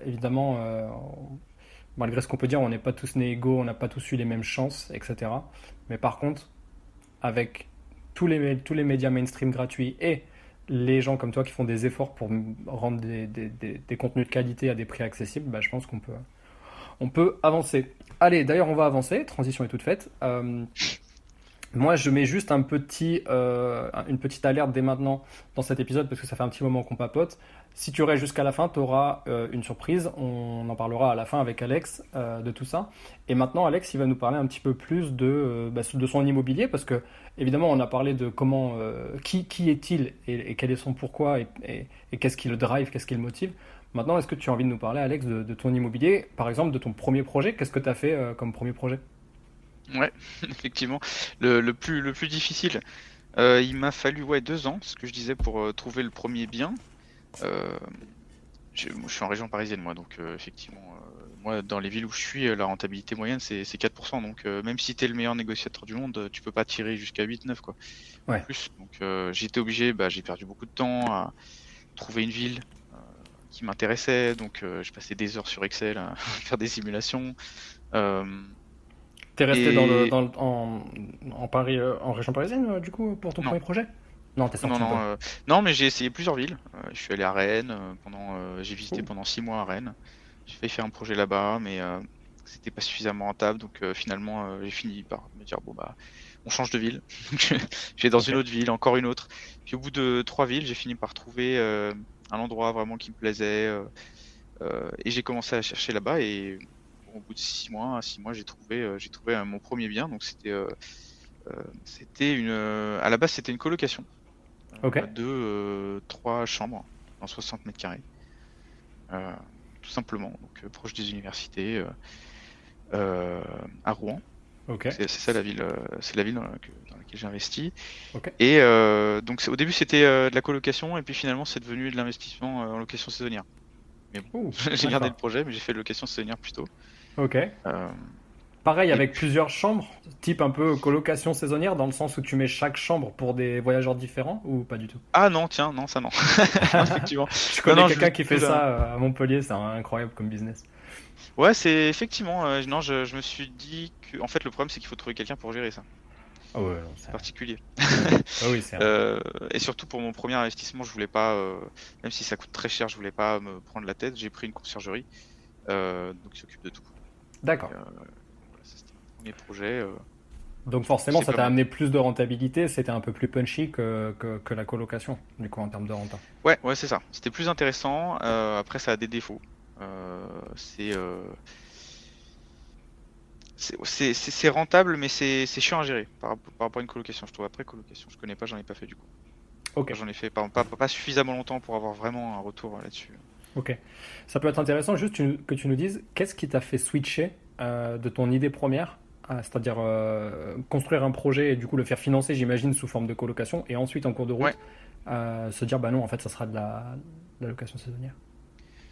évidemment, malgré ce qu'on peut dire, on n'est pas tous nés égaux, on n'a pas tous eu les mêmes chances, etc. Mais par contre, avec tous les médias mainstream gratuits et les gens comme toi qui font des efforts pour rendre des contenus de qualité à des prix accessibles, bah, je pense qu'on peut avancer. Allez, d'ailleurs, on va avancer. Transition est toute faite. Moi, je mets juste une petite alerte dès maintenant dans cet épisode parce que ça fait un petit moment qu'on papote. Si tu restes jusqu'à la fin, tu auras une surprise. On en parlera à la fin avec Alex de tout ça. Et maintenant, Alex, il va nous parler un petit peu plus de son immobilier parce que, évidemment, on a parlé de comment, qui est-il et quel est son pourquoi et qu'est-ce qui le drive, qu'est-ce qui le motive. Maintenant, est-ce que tu as envie de nous parler, Alex, de ton immobilier, par exemple, de ton premier projet? Qu'est-ce que tu as fait comme premier projet? Ouais, effectivement. Le plus difficile, il m'a fallu ouais, 2 ans, ce que je disais, pour trouver le premier bien. Euh, moi, je suis en région parisienne, moi, donc effectivement, moi, dans les villes où je suis, la rentabilité moyenne, c'est 4%. Donc, même si tu es le meilleur négociateur du monde, tu peux pas tirer jusqu'à 8, 9 quoi, ou Ouais. plus. Donc, j'étais obligé, bah, j'ai perdu beaucoup de temps à trouver une ville euh, qui m'intéressait. Donc, je passais des heures sur Excel à faire des simulations. Euh, T'es resté et en Paris, en région parisienne, du coup, pour ton non. premier projet? Non, t'es Non, sorti un peu. non, non, mais j'ai essayé plusieurs villes. Je suis allé à Rennes j'ai visité Oh. pendant 6 mois à Rennes. J'ai failli faire un projet là-bas, mais c'était pas suffisamment rentable. Donc finalement, j'ai fini par me dire bon bah, on change de ville. Donc, je vais dans Ok. une autre ville, encore une autre. Puis au bout de 3 villes, j'ai fini par trouver un endroit vraiment qui me plaisait et j'ai commencé à chercher là-bas. Et bon, au bout de 6 mois, j'ai trouvé mon premier bien. Donc c'était à la base c'était une colocation Ok. de 3 chambres dans 60 mètres carrés, euh, tout simplement, donc proche des universités, à Rouen. Ok. C'est ça la ville, c'est la ville dans laquelle j'ai investi. Ok. Et donc au début c'était de la colocation et puis finalement c'est devenu de l'investissement en location saisonnière. Mais bon, Ouh, j'ai gardé le d'accord. projet, mais j'ai fait de location saisonnière plutôt. Ok. Euh, Pareil et avec puis plusieurs chambres, type un peu colocation saisonnière, dans le sens où tu mets chaque chambre pour des voyageurs différents, ou pas du tout? ah non, tiens, non, ça non. Non, effectivement. Je Non, connais non, je loue quelqu'un qui tout fait là. ça à Montpellier, c'est incroyable comme business. Ouais, c'est effectivement. Non, je me suis dit que, en fait, le problème c'est qu'il faut trouver quelqu'un pour gérer ça. Ah ouais, non, C'est particulier. ouais. Ah oui, c'est un... Euh, et surtout pour mon premier investissement, je voulais pas, même si ça coûte très cher, je voulais pas me prendre la tête. J'ai pris une conciergerie, donc qui s'occupe de tout. D'accord. Voilà, ça c'était mon premier projet. Donc forcément, C'est ça pas t'a mal. amené plus de rentabilité, c'était un peu plus punchy que la colocation, du coup, en termes de renta. Ouais, ouais, c'est ça. C'était plus intéressant. Après, ça a des défauts. Euh, c'est euh, c'est rentable, mais c'est chiant à gérer par rapport à une colocation, je trouve. Après, colocation, je connais pas, j'en ai pas fait du coup. Ok, Enfin, j'en ai fait pas suffisamment longtemps pour avoir vraiment un retour là-dessus. ok. Ça peut être intéressant juste que tu nous dises qu'est-ce qui t'a fait switcher de ton idée première, c'est-à-dire construire un projet et du coup le faire financer, j'imagine, sous forme de colocation, et ensuite en cours de Ouais, route, se dire bah non, en fait, ça sera de la location saisonnière.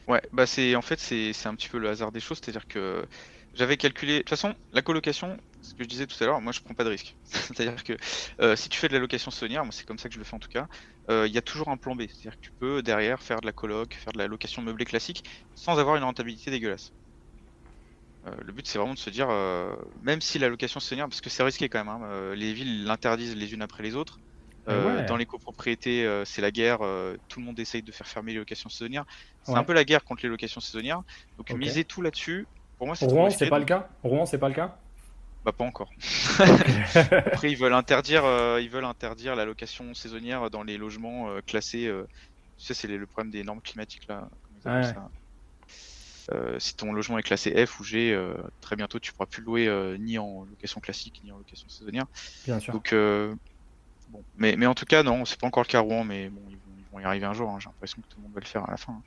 ouais, bah c'est en fait c'est un petit peu le hasard des choses, c'est-à-dire que j'avais calculé. De toute façon, la colocation, ce que je disais tout à l'heure, moi je prends pas de risque. C'est-à-dire que si tu fais de la location saisonnière, moi c'est comme ça que je le fais en tout cas, il y a toujours un plan B. C'est-à-dire que tu peux derrière faire de la coloc, faire de la location meublée classique sans avoir une rentabilité dégueulasse. Le but c'est vraiment de se dire, même si la location saisonnière, parce que c'est risqué quand même, hein, les villes l'interdisent les unes après les autres. Et Dans ouais, les copropriétés, c'est la guerre. Tout le monde essaye de faire fermer les locations saisonnières. C'est un ouais, peu la guerre contre les locations saisonnières. Donc ok. miser tout là-dessus, pour moi, c'est trop Rouen, c'est risqué. pas le Donc, cas? Rouen, c'est pas le cas? bah pas encore. Ok. Après, ils veulent interdire la location saisonnière dans les logements classés. Tu sais, c'est le problème des normes climatiques là, comment ils appellent Ouais, ça. Si ton logement est classé F ou G, très bientôt tu pourras plus louer ni en location classique ni en location saisonnière. bien sûr. Donc bon, mais en tout cas non, c'est pas encore le cas à Rouen, mais bon, ils vont y arriver un jour, hein. J'ai l'impression que tout le monde va le faire à la fin, hein.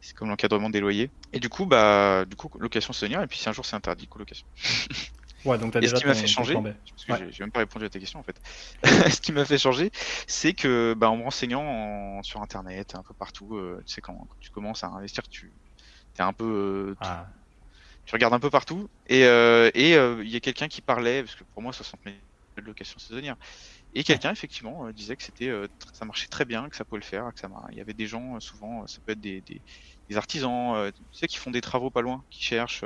C'est comme l'encadrement des loyers. Et du coup, location saisonnière, et puis si un jour c'est interdit, colocation. Ouais, donc t'as Et ce déjà qui m'a fait ton plan changer, B. parce que Ouais, j'ai même pas répondu à ta question en fait, ce qui m'a fait changer, c'est que bah, en me renseignant sur internet, un peu partout, tu sais, quand tu commences à investir, tu es un peu ah, tu regardes un peu partout et il y a quelqu'un qui parlait, parce que pour moi 60 mètres de location saisonnière, et Ouais. quelqu'un effectivement disait que ça marchait très bien, que ça pouvait le faire, il y avait des gens souvent, ça peut être des artisans, tu sais, qui font des travaux pas loin, qui cherchent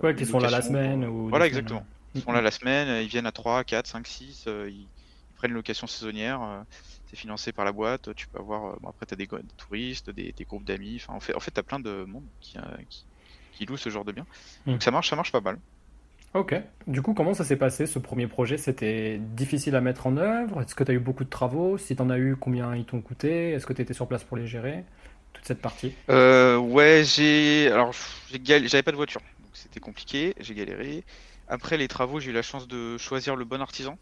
Ouais, qui une sont là la location semaine ou 2 voilà semaines. exactement. Ils Ouais. sont là la semaine, ils viennent à 3, 4, 5, 6, ils prennent une location saisonnière, c'est financé par la boîte, tu peux avoir, bon après tu as des touristes, des groupes d'amis, enfin en fait tu as plein de monde qui loue ce genre de biens. Mm. Donc ça marche pas mal. Ok. Du coup, comment ça s'est passé ce premier projet? C'était difficile à mettre en œuvre? Est-ce que tu as eu beaucoup de travaux? Si tu en as eu, combien ils t'ont coûté? Est-ce que tu étais sur place pour les gérer? Toute cette partie. Ouais, j'avais pas de voiture, donc c'était compliqué, j'ai galéré. Après les travaux, j'ai eu la chance de choisir le bon artisan.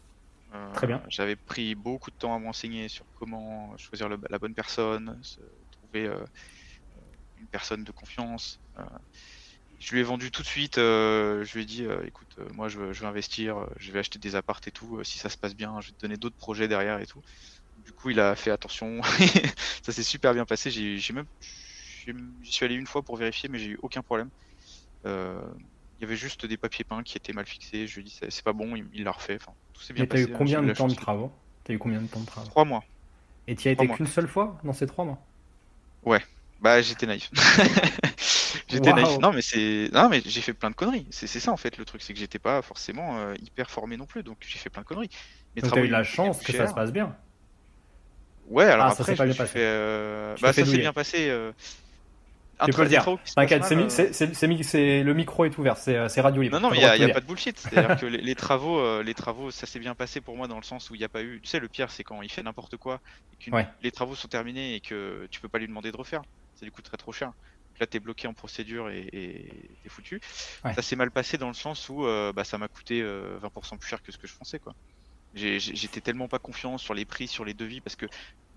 Très bien. J'avais pris beaucoup de temps à me renseigner sur comment choisir la bonne personne, trouver une personne de confiance. Je lui ai vendu tout de suite. Je lui ai dit, écoute, moi je veux investir, je vais acheter des apparts et tout. Si ça se passe bien, je vais te donner d'autres projets derrière et tout. Du coup, il a fait attention. Ça s'est super bien passé. J'y suis allé une fois pour vérifier, mais j'ai eu aucun problème. Euh, il y avait juste des papiers peints qui étaient mal fixés. Je lui ai dit, c'est pas bon, il l'a refait. Enfin, tout s'est bien Mais t'as eu passé, hein. J'ai combien eu de la temps de chance. travaux? T'as eu combien de temps de travaux? 3 mois. Et t'y as Trois été mois. qu'une seule fois dans ces 3 mois? Ouais. Bah, j'étais naïf. J'étais naïf. Waouh! Non, mais j'ai fait plein de conneries. C'est ça en fait le truc, c'est que j'étais pas forcément hyper formé non plus, donc j'ai fait plein de conneries. Mes Donc t'as travaux eu ils la m'ont coûté chance plus que ça se cher. passe bien. Ouais, alors Ah, ça s'est après je pas me bien suis passé. fait, Tu t'es bah fait ça s'est douiller. bien passé. Tu peux le Les dire. travaux qui se passent T'inquiète, mal. le micro est ouvert, c'est radio libre. Non, non, T'as mais le il y droit de a, tout y a dire. pas de bullshit. C'est-à-dire que les travaux, ça s'est bien passé pour moi dans le sens où il n'y a pas eu. Tu sais, le pire, c'est quand il fait n'importe quoi et que Ouais, les travaux sont terminés et que tu peux pas lui demander de refaire. Ça lui coûterait trop cher. Donc là, t'es bloqué en procédure et t'es foutu. ouais. Ça s'est mal passé dans le sens où bah, ça m'a coûté 20% plus cher que ce que je pensais, quoi. J'étais tellement pas confiant sur les prix, sur les devis, parce que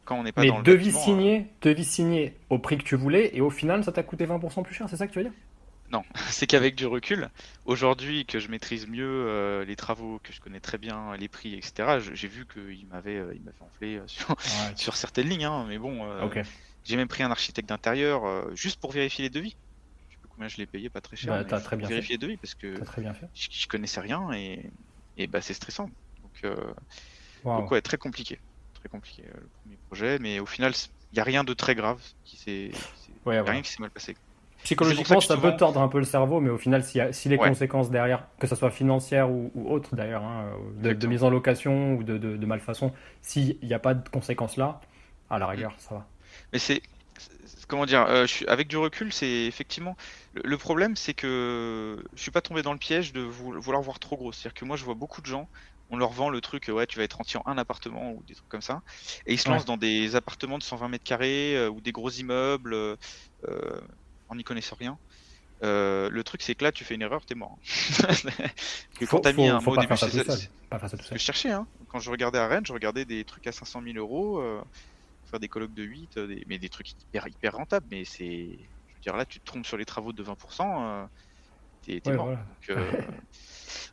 quand on n'est pas Mais dans le bâtiment, devis signé au prix que tu voulais, et au final, ça t'a coûté 20% plus cher, c'est ça que tu veux dire? non, c'est qu'avec du recul, aujourd'hui que je maîtrise mieux les travaux, que je connais très bien les prix, etc., j'ai vu qu'il m'avait enflé Ouais, sur certaines lignes, hein, mais bon, ok. j'ai même pris un architecte d'intérieur juste pour vérifier les devis. Je sais plus combien je l'ai payé, pas très cher, Bah, mais t'as juste très pour bien fait. vérifier les devis parce T'as que très bien fait. je connaissais rien et bah c'est stressant. Donc Waouh. ouais, très compliqué le premier projet, mais au final, il n'y a rien de très grave Ouais, y a rien voilà. qui s'est mal passé. Et c'est pour ça Psychologiquement, que ça peut souvent, tordre un peu le cerveau, mais au final, si les ouais, conséquences derrière, que ce soit financière ou autre d'ailleurs, hein, de exactement. mise en location ou de malfaçon, s'il n'y a pas de conséquences là, à la Mm. rigueur, ça va. Mais comment dire, avec du recul, c'est effectivement le problème, c'est que je suis pas tombé dans le piège de vouloir voir trop gros. C'est-à-dire que moi, je vois beaucoup de gens, on leur vend le truc, ouais, tu vas être entier en un appartement ou des trucs comme ça, et ils se Ouais. lancent dans des appartements de 120 mètres carrés ou des gros immeubles euh, en n'y connaissant rien. Le truc, c'est que là, tu fais une erreur, t'es mort. Que quand t'as mis Faut moi au pas début, faire ça c'est tout ça- seul. c'est Pas faire ça tout ce que seul. je cherchais, hein. Quand je regardais à Rennes, je regardais des trucs à 500 000 euros. Faire des colocs de 8, mais des trucs hyper rentables. Mais je veux dire, là, tu te trompes sur les travaux de 20%, t'es Ouais, mort. voilà.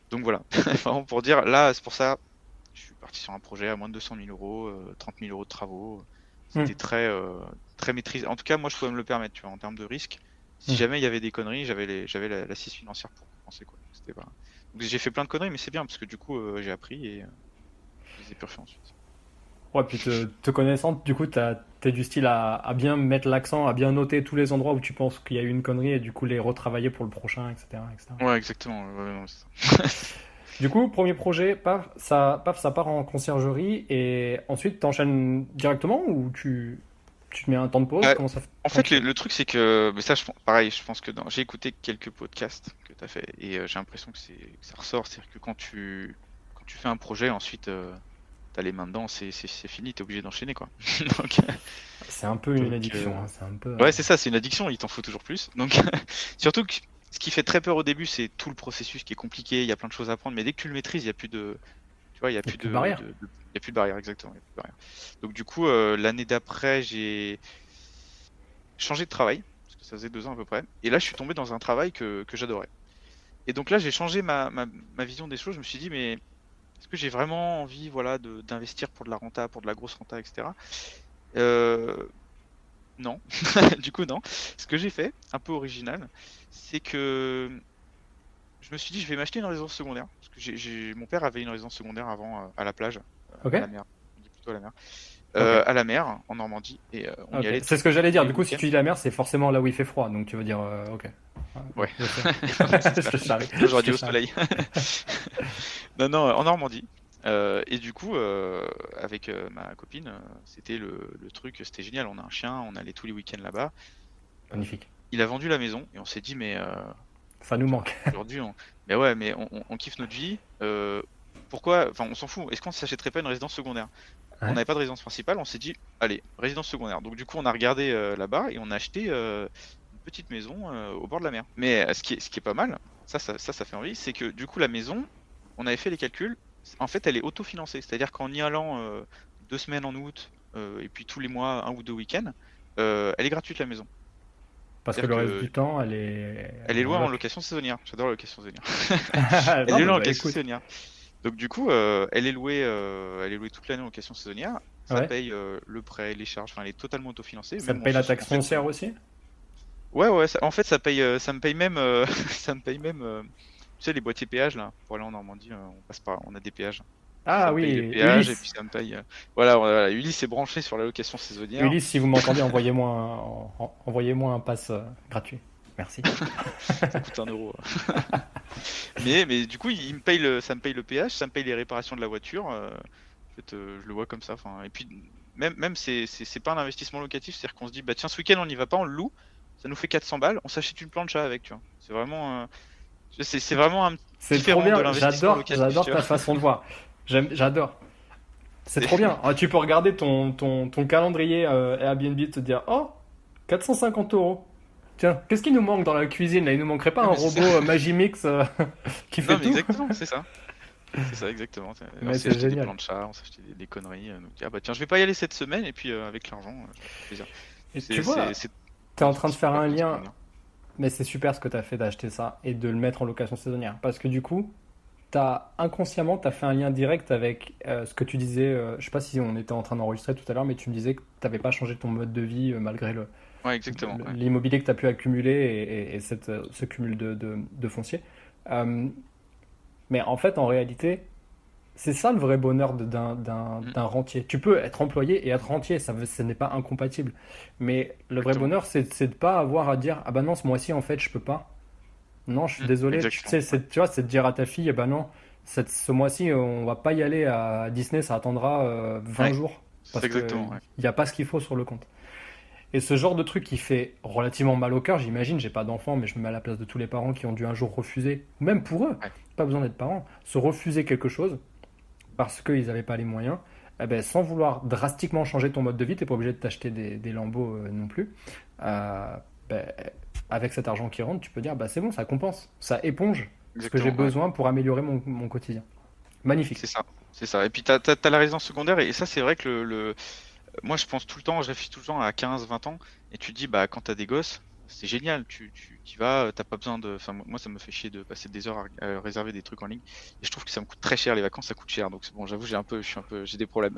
Donc voilà. Vraiment pour dire, là, c'est pour ça, je suis parti sur un projet à moins de 200 000 euros, 30 000 euros de travaux. Hmm, C'était très maîtrisé. En tout cas, moi, je pouvais me le permettre, tu vois, en termes de risque. Si hmm. jamais il y avait des conneries, j'avais l'assise financière pour compenser, quoi. C'était pas... Donc j'ai fait plein de conneries, mais c'est bien parce que du coup, j'ai appris et je les ai plus fait ensuite. Ouais, puis te connaissant, du coup, t'es du style à bien mettre l'accent, à bien noter tous les endroits où tu penses qu'il y a eu une connerie et du coup les retravailler pour le prochain, etc., etc. Ouais, exactement. Ouais, non, c'est ça. Du coup, premier projet, paf, ça part en conciergerie et ensuite t'enchaînes directement ou tu te mets un temps de pause? Bah, Comment ça en comment fait, tu fais? le truc, c'est que, mais ça, pareil, je pense que j'ai écouté quelques podcasts que tu as fait et j'ai l'impression que ça ressort. C'est-à-dire que quand tu fais un projet, ensuite, tu as les mains dedans, c'est fini, tu es obligé d'enchaîner, quoi. Donc, C'est un peu une donc, addiction, hein, c'est un peu. ouais, c'est ça, c'est une addiction, il t'en faut toujours plus. Donc, surtout que ce qui fait très peur au début, c'est tout le processus qui est compliqué, il y a plein de choses à apprendre, mais dès que tu le maîtrises, il y a plus de, tu vois, il y a Il n'y a plus plus de barrière. il y a plus de barrière, exactement, il y a plus de barrière. Donc, du coup, l'année d'après, j'ai changé de travail, parce que ça faisait 2 ans à peu près, et là, je suis tombé dans un travail que j'adorais. Et donc là, j'ai changé ma vision des choses, je me suis dit, mais est-ce que j'ai vraiment envie, voilà, d'investir pour de la renta, pour de la grosse renta, etc. Euh, non. Du coup, non. Ce que j'ai fait, un peu original, c'est que je me suis dit, je vais m'acheter une résidence secondaire. Parce que mon père avait une résidence secondaire avant à la plage, Ok? à la mer. On dit plutôt à la mer. Ok. À la mer, en Normandie. Et on y Ok. allait C'est ce que j'allais tous dire. les Du coup, si week-ends. tu dis la mer, c'est forcément là où il fait froid. Donc tu veux dire, ok. Ouais, Je sais. c'est Je ça. te charrie. Moi, Je j'aurais te dit au charrie. soleil. Non, non, en Normandie. Et du coup, avec ma copine, c'était le truc, c'était génial. On a un chien, on allait tous les week-ends là-bas. Euh, Magnifique. il a vendu la maison et on s'est dit, mais Ça nous manque. aujourd'hui, mais ouais, mais on kiffe notre vie. Pourquoi? Enfin, on s'en fout. Est-ce qu'on s'achèterait pas une résidence secondaire? On Ouais. n'avait pas de résidence principale, on s'est dit, allez, résidence secondaire. Donc du coup, on a regardé là-bas et on a acheté une petite maison au bord de la mer. Mais ce qui est pas mal, ça fait envie, c'est que du coup, la maison, on avait fait les calculs. En fait, elle est autofinancée. C'est-à-dire qu'en y allant 2 semaines en août et puis tous les mois, un ou deux week-ends, elle est gratuite la maison. Parce que C'est-à-dire le reste que du temps, elle elle est est en louée en loc. location saisonnière. J'adore la location saisonnière. Elle Non, est louée en bah, location écoute. saisonnière. Donc du coup, elle est louée toute l'année en location saisonnière. Ça Ouais. paye le prêt, les charges. Enfin, elle est totalement autofinancée. Ça Même te mon paye la souci, taxe en fait. foncière aussi? Ouais, ouais. En fait, ça me paye même, ça me paye même. Tu sais, les boîtiers péages là, pour aller en Normandie, on a des péages. Ça Ah me paye les oui, péages et puis Ulysse. ça me paye. Voilà, voilà, Ulysse est branché sur la location saisonnière. Ulysse, si vous m'entendez, envoyez-moi un pass gratuit. Merci. Ça coûte 1 euro. Mais du coup, il me paye ça me paye le péage, ça me paye les réparations de la voiture. En fait, je le vois comme ça. Enfin, et puis même c'est pas un investissement locatif, c'est-à-dire qu'on se dit bah tiens ce week-end on n'y va pas, on le loue, ça nous fait 400 balles, on s'achète une plancha avec, tu vois. C'est vraiment c'est vraiment un C'est trop différent de bien. l'investissement locatif, J'adore tu ta vois. façon de voir. J'adore. C'est C'est trop bien. Ah, tu peux regarder ton calendrier Airbnb et te dire, oh, 450 euros. Tiens, qu'est-ce qui nous manque dans la cuisine là? Il nous manquerait pas non un mais c'est ça. robot Magimix qui Non fait mais tout? exactement, c'est ça. C'est ça exactement. On Mais s'est c'est acheté des génial. planchas, on s'est acheté des conneries. Donc ah bah tiens, je vais pas y aller cette semaine et puis avec l'argent, je me fais plaisir. Et tu vois, C'est t'es en ouais, train de c'est faire un complètement lien. secondaire. Mais c'est super ce que t'as fait d'acheter ça et de le mettre en location saisonnière. Parce que du coup, inconsciemment, t'as fait un lien direct avec ce que tu disais. Je sais pas si on était en train d'enregistrer tout à l'heure, mais tu me disais que t'avais pas changé ton mode de vie malgré Ouais, exactement. Ouais. l'immobilier que tu as pu accumuler et ce cumul de foncier. Euh, mais en fait, en réalité, c'est ça le vrai bonheur Mm, d'un rentier. Tu peux être employé et être rentier, ce n'est pas incompatible. Mais le vrai exactement. bonheur, c'est de pas avoir à dire, ah bah non, ce mois-ci, en fait, je peux pas. Non, je suis désolé. Tu Exactement. sais, Ouais. tu vois, c'est de dire à ta fille, eh ben non, ce mois-ci, on va pas y aller à Disney, ça attendra 20 Ouais, jours. c'est Parce qu'il exactement. Ouais. n'y a pas ce qu'il faut sur le compte. Et ce genre de truc qui fait relativement mal au cœur, j'imagine, j'ai pas d'enfant, mais je me mets à la place de tous les parents qui ont dû un jour refuser, ou même pour eux, Ouais. pas besoin d'être parents, se refuser quelque chose parce qu'ils n'avaient pas les moyens, eh ben, sans vouloir drastiquement changer ton mode de vie, t'es pas obligé de t'acheter des lambeaux non plus. Euh, ben, avec cet argent qui rentre, tu peux dire, bah c'est bon, ça compense, ça éponge ce que j'ai Exactement. Ouais. besoin pour améliorer mon quotidien. Magnifique. C'est ça. C'est ça. Et puis t'as la résidence secondaire et ça c'est vrai que moi je pense tout le temps, je réfléchis tout le temps à 15, 20 ans et tu te dis bah quand t'as des gosses, c'est génial, tu y vas, t'as pas besoin de. Enfin moi ça me fait chier de passer des heures à réserver des trucs en ligne et je trouve que ça me coûte très cher, les vacances ça coûte cher donc c'est bon j'avoue j'ai des problèmes.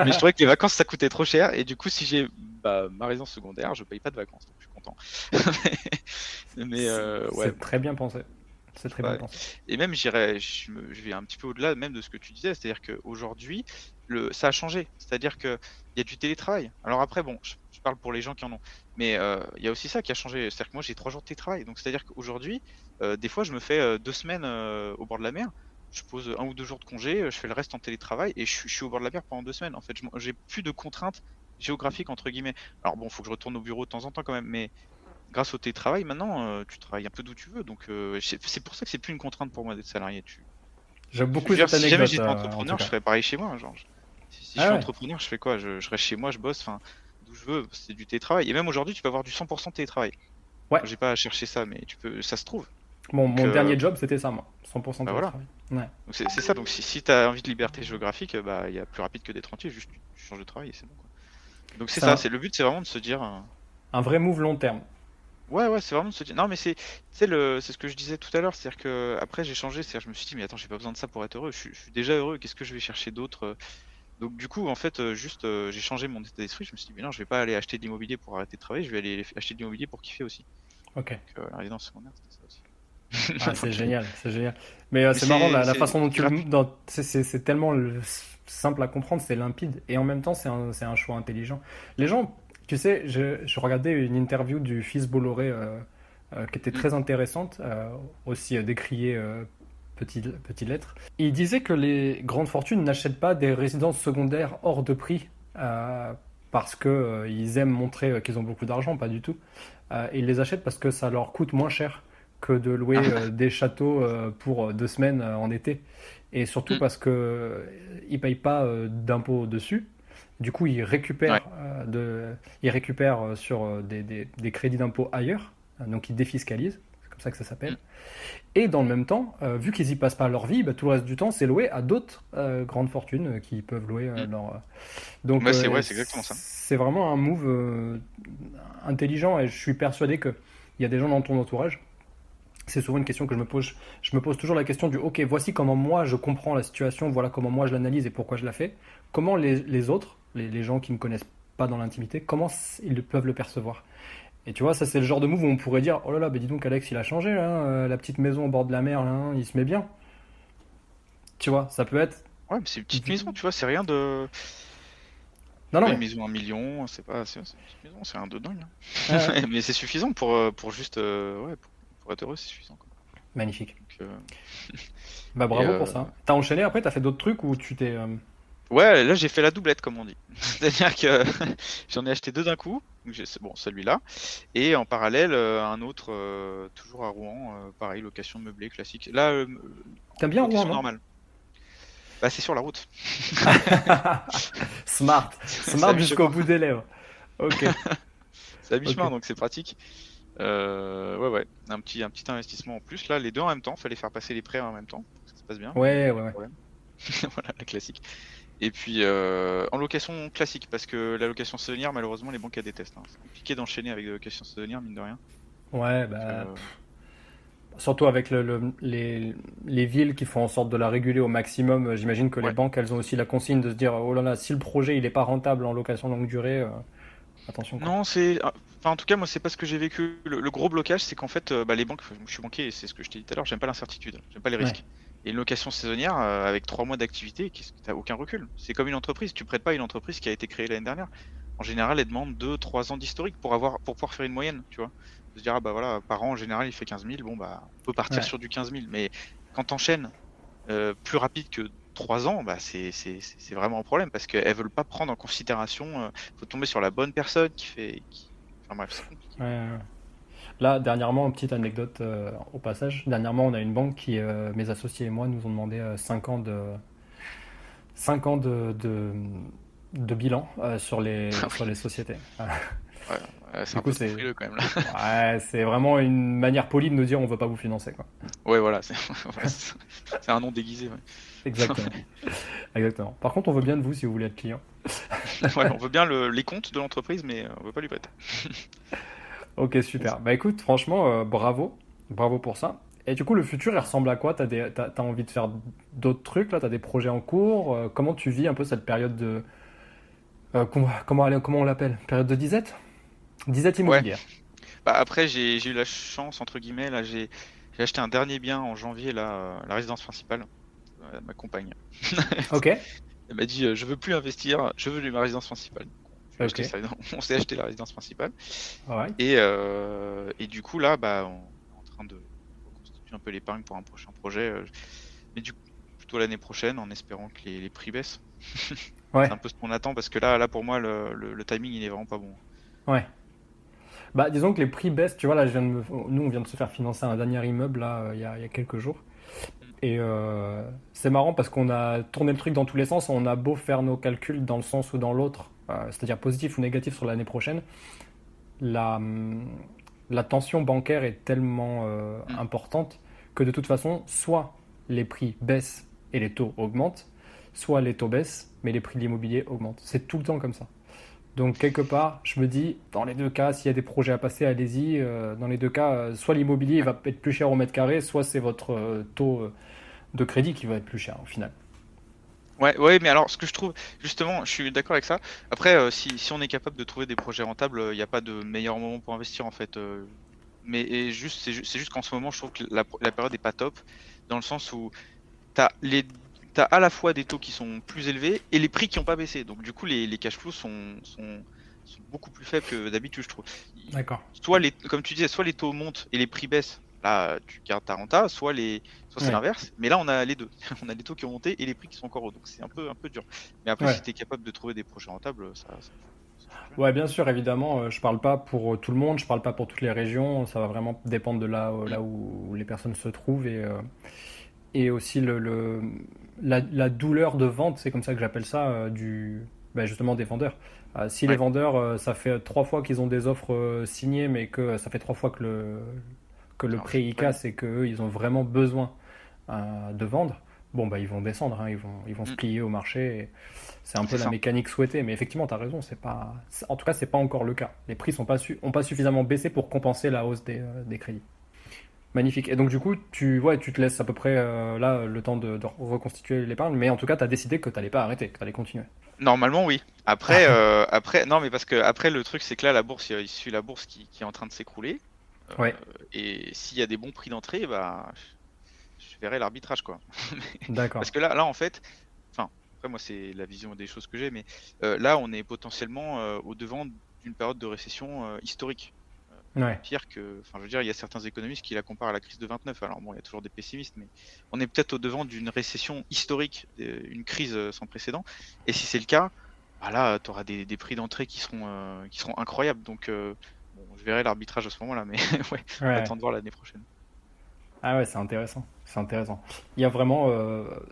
Mais je trouvais que les vacances ça coûtait trop cher et du coup si j'ai ma résidence secondaire je paye pas de vacances donc je suis content. Mais ouais C'est très bien pensé. C'est très bien bah, pensé. et même je vais un petit peu au-delà même de ce que tu disais, c'est-à-dire qu'aujourd'hui, ça a changé. C'est-à-dire qu'il y a du télétravail. Alors après, bon, je parle pour les gens qui en ont, mais il y a aussi ça qui a changé. C'est-à-dire que moi, j'ai 3 jours de télétravail. Donc c'est-à-dire qu'aujourd'hui, des fois, je me fais 2 semaines au bord de la mer. Je pose 1 ou 2 jours de congé, je fais le reste en télétravail et je suis au bord de la mer pendant 2 semaines. En fait, j'ai plus de contraintes géographiques entre guillemets. Alors bon, faut que je retourne au bureau de temps en temps quand même, mais grâce au télétravail, maintenant, tu travailles un peu d'où tu veux. Donc, c'est pour ça que c'est plus une contrainte pour moi d'être salarié. J'aime Je veux beaucoup dire, cette si jamais anecdote, j'étais en tout entrepreneur, je cas. ferais pareil chez moi. Genre, si je Ah suis ouais. entrepreneur, je fais quoi? Je reste chez moi, je bosse, enfin, d'où je veux. C'est du télétravail. Et même aujourd'hui, tu peux avoir du 100% télétravail. Ouais. J'ai pas à chercher ça, mais ça se trouve. Donc, Mon dernier job, c'était ça, moi. 100% bah voilà. télétravail. Ouais. Donc, c'est ça. Donc, si tu as envie de liberté géographique, bah, il y a plus rapide que d'être entier. Juste, tu changes de travail et c'est bon, quoi. Donc, c'est C'est ça. Le but, c'est vraiment de se dire. un vrai move long terme. Ouais, ouais, c'est vraiment de se dire. Non, mais tu sais, c'est ce que je disais tout à l'heure, c'est-à-dire que après j'ai changé, c'est-à-dire je me suis dit, mais attends, j'ai pas besoin de ça pour être heureux. Je suis déjà heureux. Qu'est-ce que je vais chercher d'autre? Donc du coup, en fait, juste, j'ai changé mon état d'esprit. Je me suis dit: «Mais non, je vais pas aller acheter de l'immobilier pour arrêter de travailler, je vais aller acheter de l'immobilier pour kiffer aussi». Ok. Donc la résidence secondaire, c'était ça aussi. Ah, c'est Donc génial, c'est génial. Mais mais c'est marrant la c'est façon dont c'est gratuit. c'est tellement simple à comprendre, c'est limpide et en même temps c'est un choix intelligent. Les gens, tu sais, je regardais une interview du fils Bolloré qui était Mmh. très intéressante, aussi décriée petite lettre. Il disait que les grandes fortunes n'achètent pas des résidences secondaires hors de prix parce que ils aiment montrer qu'ils ont beaucoup d'argent, pas du tout. Ils les achètent parce que ça leur coûte moins cher que de louer des châteaux pour 2 semaines en été. Et surtout Mmh. parce que ils payent pas d'impôts dessus. Du coup, Ouais. ils récupèrent sur des crédits d'impôt ailleurs. Donc, ils défiscalisent. C'est comme ça que ça s'appelle. Mmh. Et dans le même temps, vu qu'ils y passent pas leur vie, bah, tout le reste du temps, c'est loué à d'autres grandes fortunes qui peuvent louer Mmh. leur. Donc, Ouais, c'est ouais, c'est exactement ça. c'est vraiment un move intelligent et je suis persuadé qu'il y a des gens dans ton entourage. C'est souvent une question que je me pose. Je me pose toujours la question du OK, voici comment moi je comprends la situation, voilà comment moi je l'analyse et pourquoi je la fais. Comment les autres, les gens qui ne me connaissent pas dans l'intimité, comment ils peuvent le percevoir. Et tu vois, ça c'est le genre de move où on pourrait dire oh là là, bah dis donc Alex il a changé là, la petite maison au bord de la mer là, il se met bien. Tu vois, ça peut être. Ouais, mais c'est une petite maison, tu vois? C'est rien de Non c'est non pas une mais. maison à 1 000 000, c'est une petite maison, c'est rien de dingue, Ouais, ouais. hein. Mais c'est suffisant pour juste, ouais, pour être heureux, c'est suffisant, quoi. Magnifique. Donc Bah et bravo pour ça. T'as enchaîné après, t'as fait d'autres trucs où tu t'es. ouais, là, j'ai fait la doublette, comme on dit. C'est-à-dire que j'en ai acheté 2 d'un coup. Donc bon, celui-là et en parallèle, un autre, toujours à Rouen, pareil, location meublée classique. Là, T'aimes bien Rouen, location non? normale. Bah, c'est sur la route. Smart. C'est à Smart jusqu'au mi-chemin. bout des lèvres. Ok. C'est à Ok. mi-chemin, donc c'est pratique. Ouais, ouais, un petit investissement en plus. Là, les 2 en même temps, fallait faire passer les prêts en même temps pour que ça se passe bien, mais Ouais, ouais, pas de ouais. problème. Voilà, la classique. Et puis en location classique, parce que la location saisonnière, malheureusement, les banques elles détestent, hein. C'est compliqué d'enchaîner avec des locations saisonnières, mine de rien. Ouais, Donc, bah. Surtout avec les villes qui font en sorte de la réguler au maximum, j'imagine que les ouais. banques, elles ont aussi la consigne de se dire, oh là là, si le projet il est pas rentable en location longue durée, attention quoi. Non, enfin, en tout cas, moi, c'est pas ce que j'ai vécu. Le gros blocage, c'est qu'en fait, bah, les banques, je suis banquier, et c'est ce que je t'ai dit tout à l'heure, j'aime pas l'incertitude, j'aime pas les Ouais, risques. Et une location saisonnière, avec 3 mois d'activité, t'as aucun recul. C'est comme une entreprise, tu prêtes pas à une entreprise qui a été créée l'année dernière. En général, elle demande 2, 3 ans d'historique pour pouvoir faire une moyenne, tu vois. Se dire, ah bah voilà, par an, en général, il fait 15 000, bon bah, on peut partir ouais, sur du 15 000. Mais quand t'enchaînes plus rapide que 3 ans, bah c'est vraiment un problème parce qu'elles veulent pas prendre en considération. Faut tomber sur la bonne personne Enfin bref, c'est compliqué. ouais, ouais. Là, dernièrement, petite anecdote au passage, dernièrement, on a une banque qui, mes associés et moi, nous ont demandé 5 ans de bilan Ah sur oui, les sociétés. ouais, ouais, c'est Du un coup, peu trop frileux quand même là. ouais, c'est vraiment une manière polie de nous dire on veut pas vous financer, quoi. Ouais, voilà, ouais, c'est un nom déguisé. Ouais. Exactement. Exactement. Par contre, on veut bien de vous si vous voulez être client. Ouais, on veut bien les comptes de l'entreprise, mais on veut pas lui prêter. Ok, super. Bah écoute, franchement, bravo. Bravo pour ça. Et du coup, le futur, il ressemble à quoi? T'as envie de faire d'autres trucs là? T'as des projets en cours? Comment tu vis un peu cette période de. Comment on l'appelle? Période de disette? Disette Ouais. immobilière. Bah après, j'ai eu la chance entre guillemets là, j'ai acheté un dernier bien en janvier là, la résidence principale, ma compagne. Ok. Elle m'a dit je veux plus investir, je veux ma résidence principale. Je lui ai Ok. acheté ça, on s'est acheté la résidence principale. Alright. Et du coup là, bah, on est en train de reconstituer un peu l'épargne pour un prochain projet. Mais du coup, plutôt l'année prochaine, en espérant que les prix baissent. C'est Ouais. un peu ce qu'on attend parce que là pour moi, le timing il est vraiment pas bon. Ouais. Bah disons que les prix baissent. Tu vois, là, nous, on vient de se faire financer un dernier immeuble là, il y a quelques jours. Mm. Et c'est marrant parce qu'on a tourné le truc dans tous les sens. On a beau faire nos calculs dans le sens ou dans l'autre, c'est-à-dire positif ou négatif sur l'année prochaine, la, hum, la tension bancaire est tellement Mm. importante que de toute façon, soit les prix baissent et les taux augmentent, soit les taux baissent mais les prix de l'immobilier augmentent. C'est tout le temps comme ça. Donc quelque part, je me dis, dans les deux cas, s'il y a des projets à passer, allez-y. Dans les deux cas, soit l'immobilier Ouais. va être plus cher au mètre carré, soit c'est votre taux de crédit qui va être plus cher au final. Ouais, ouais, mais alors ce que je trouve, justement, je suis d'accord avec ça. Après, si on est capable de trouver des projets rentables, il n'y a pas de meilleur moment pour investir en fait. Mais c'est juste qu'en ce moment, je trouve que la période est pas top, dans le sens où t'as les, t'as à la fois des taux qui sont plus élevés et les prix qui n'ont pas baissé. Donc du coup, les cash flows sont beaucoup plus faibles que d'habitude, je trouve. D'accord. Comme tu disais, soit les taux montent et les prix baissent, là tu gardes ta renta, soit c'est Ouais. l'inverse. Mais là, on a les deux. On a les taux qui ont monté et les prix qui sont encore hauts. Donc c'est un peu dur. Mais après, si Ouais. tu es capable de trouver des projets rentables, ça change rien. Ouais, bien sûr, évidemment, je parle pas pour tout le monde, je parle pas pour toutes les régions, ça va vraiment dépendre de Mm. là où les personnes se trouvent et aussi la douleur de vente, c'est comme ça que j'appelle ça, bah, justement des vendeurs. Si les Ouais, vendeurs, ça fait 3 fois qu'ils ont des offres signées, mais que ça fait 3 fois que le ça marche prix y pas bien. casse et qu'eux, ils ont vraiment besoin de vendre, bon, bah, ils vont descendre, hein, ils vont se Mm. plier au marché. C'est un peu C'est la ça. mécanique souhaitée, mais effectivement, tu as raison, en tout cas, c'est pas encore le cas. Les prix ont pas suffisamment baissé pour compenser la hausse des crédits. Magnifique. Et donc, du coup, ouais, tu te laisses à peu près là le temps de reconstituer l'épargne, mais en tout cas, tu as décidé que tu n'allais pas arrêter, que tu allais continuer. Normalement, oui. Après, non, mais parce que après, le truc, c'est que là, la bourse, il suit la bourse qui est en train de s'écrouler. Euh, Ouais, et s'il y a des bons prix d'entrée, bah, je verrai l'arbitrage, quoi. d'accord. Parce que là, en fait, enfin, après, moi, c'est la vision des choses que j'ai, mais là, on est potentiellement au devant d'une période de récession historique. Ouais, Pire que, enfin, je veux dire, il y a certains économistes qui la comparent à la crise de 29. Alors bon, il y a toujours des pessimistes, mais on est peut-être au devant d'une récession historique, une crise sans précédent. Et si c'est le cas, bah là, tu auras des prix d'entrée qui seront incroyables. Donc, bon, je verrai l'arbitrage à ce moment-là, mais ouais, on ouais. attend de voir l'année prochaine. Ah ouais, c'est intéressant. C'est intéressant. Il y a vraiment,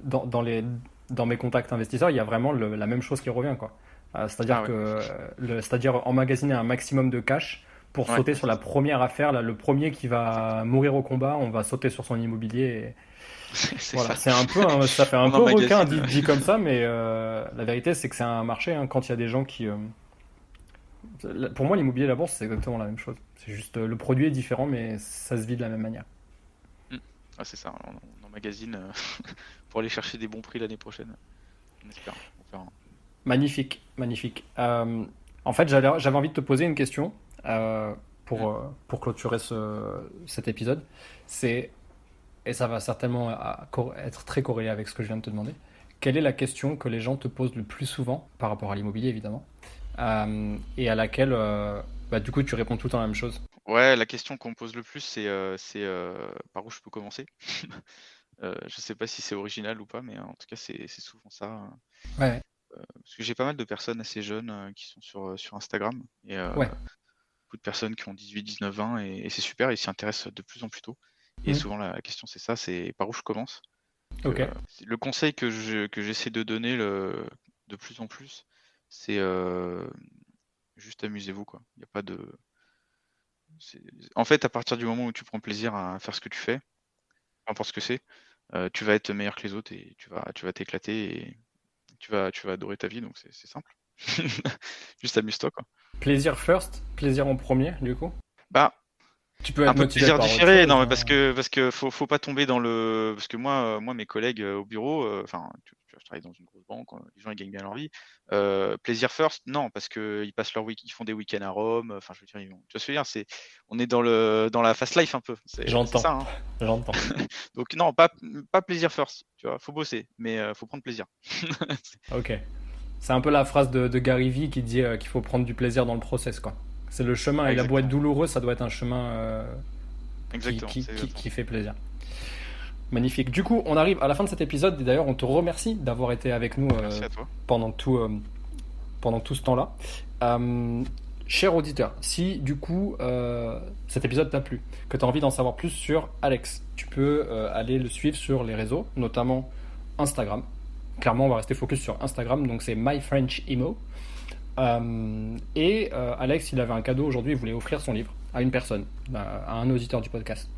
dans mes contacts investisseurs, il y a vraiment la même chose qui revient, quoi. C'est-à-dire Ah ouais, que, c'est-à-dire emmagasiner un maximum de cash pour ouais, sauter sur c'est la ça, première affaire, là, le premier qui va exactement. mourir au combat, on va sauter sur son immobilier. C'est Voilà, ça. c'est un peu, ça fait un On peu requin emmagasine. dit comme ça, mais la vérité, c'est que c'est un marché, hein, quand il y a des gens qui, pour moi, l'immobilier et la bourse, c'est exactement la même chose. C'est juste, le produit est différent, mais ça se vit de la même manière. Mm. Ah, c'est ça, on emmagasine pour aller chercher des bons prix l'année prochaine. On espère. On verra. Magnifique, magnifique. En fait, j'avais envie de te poser une question Mm. pour clôturer cet épisode. C'est, et ça va certainement être très corrélé avec ce que je viens de te demander. Quelle est la question que les gens te posent le plus souvent par rapport à l'immobilier, évidemment, et à laquelle, bah, du coup, tu réponds tout le temps la même chose? Ouais, la question qu'on me pose le plus, c'est par où je peux commencer. Je sais pas si c'est original ou pas, mais en tout cas, c'est souvent ça. Ouais, Parce que j'ai pas mal de personnes assez jeunes qui sont sur Instagram et ouais. beaucoup de personnes qui ont 18, 19, 20 et c'est super, ils s'y intéressent de plus en plus tôt. Et Hmm. souvent, la question, c'est ça, c'est par où je commence. Donc, Ok. le conseil que j'essaie de donner de plus en plus, c'est juste amusez-vous, quoi. Il y a pas de. c'est- En fait, à partir du moment où tu prends plaisir à faire ce que tu fais, peu importe ce que c'est, tu vas être meilleur que les autres et tu vas t'éclater et tu vas adorer ta vie, donc c'est simple. Juste amuse-toi, quoi. Plaisir first, plaisir en premier, du coup. Bah, Tu peux un être peu de motivé plaisir par autre différé, chose, non, mais hein. parce que faut pas tomber dans le parce que moi mes collègues, au bureau, enfin, tu vois, je travaille dans une grosse banque, les gens ils gagnent bien leur vie. Plaisir first, non, parce qu'ils passent ils font des week-ends à Rome, enfin, je veux dire, tu vois ce que je veux dire? On est dans la fast life un peu, c'est J'entends, ça, hein. j'entends. Donc non, pas plaisir first, tu vois? Faut bosser, mais faut prendre plaisir. Ok. C'est un peu la phrase de Gary Vee qui dit qu'il faut prendre du plaisir dans le process, quoi. C'est le chemin, Ah, il a beau être exactement, douloureux, ça doit être un chemin c'est exactement qui ça. fait plaisir. Magnifique. Du coup, on arrive à la fin de cet épisode et d'ailleurs, on te remercie d'avoir été avec nous Merci à toi. pendant pendant tout ce temps-là. Euh, Cher auditeur, si du coup cet épisode t'a plu, que tu as envie d'en savoir plus sur Alex, tu peux aller le suivre sur les réseaux, notamment Instagram. Clairement, on va rester focus sur Instagram, donc c'est MyFrenchImo. Alex, il avait un cadeau aujourd'hui, il voulait offrir son livre à une personne, à un auditeur du podcast.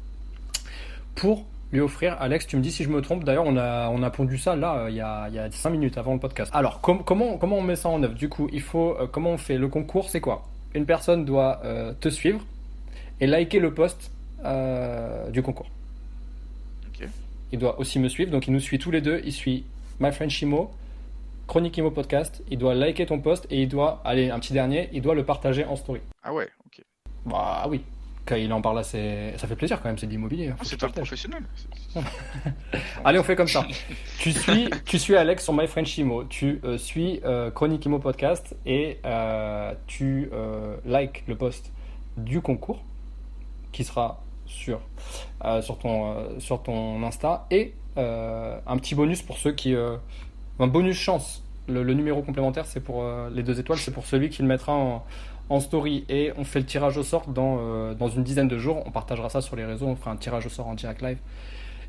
Pour lui offrir, Alex, tu me dis si je me trompe, d'ailleurs on a pondu ça là, il y a 5 minutes avant le podcast. Alors, comment on met ça en œuvre? Du coup, comment on fait le concours? C'est quoi? Une personne doit te suivre et liker le post du concours. OK. Il doit aussi me suivre, donc il nous suit tous les deux, il suit My Friend Shimo, Chronique Imo Podcast, il doit liker ton post et il doit, allez, un petit dernier, il doit le partager en story. Ah ouais, ok. Bah oui, quand il en parle là, ça fait plaisir quand même, c'est de l'immobilier. Faut que C'est tu un partages. professionnel. Allez, on fait comme ça. Tu suis Alex sur My French Imo, tu suis Chronique Imo Podcast et tu likes le post du concours qui sera sur ton Insta et un petit bonus pour ceux qui... un bonus chance. Le numéro complémentaire, c'est pour les 2 étoiles, c'est pour celui qui le mettra en story. Et on fait le tirage au sort dans une dizaine de jours. On partagera ça sur les réseaux, on fera un tirage au sort en direct live.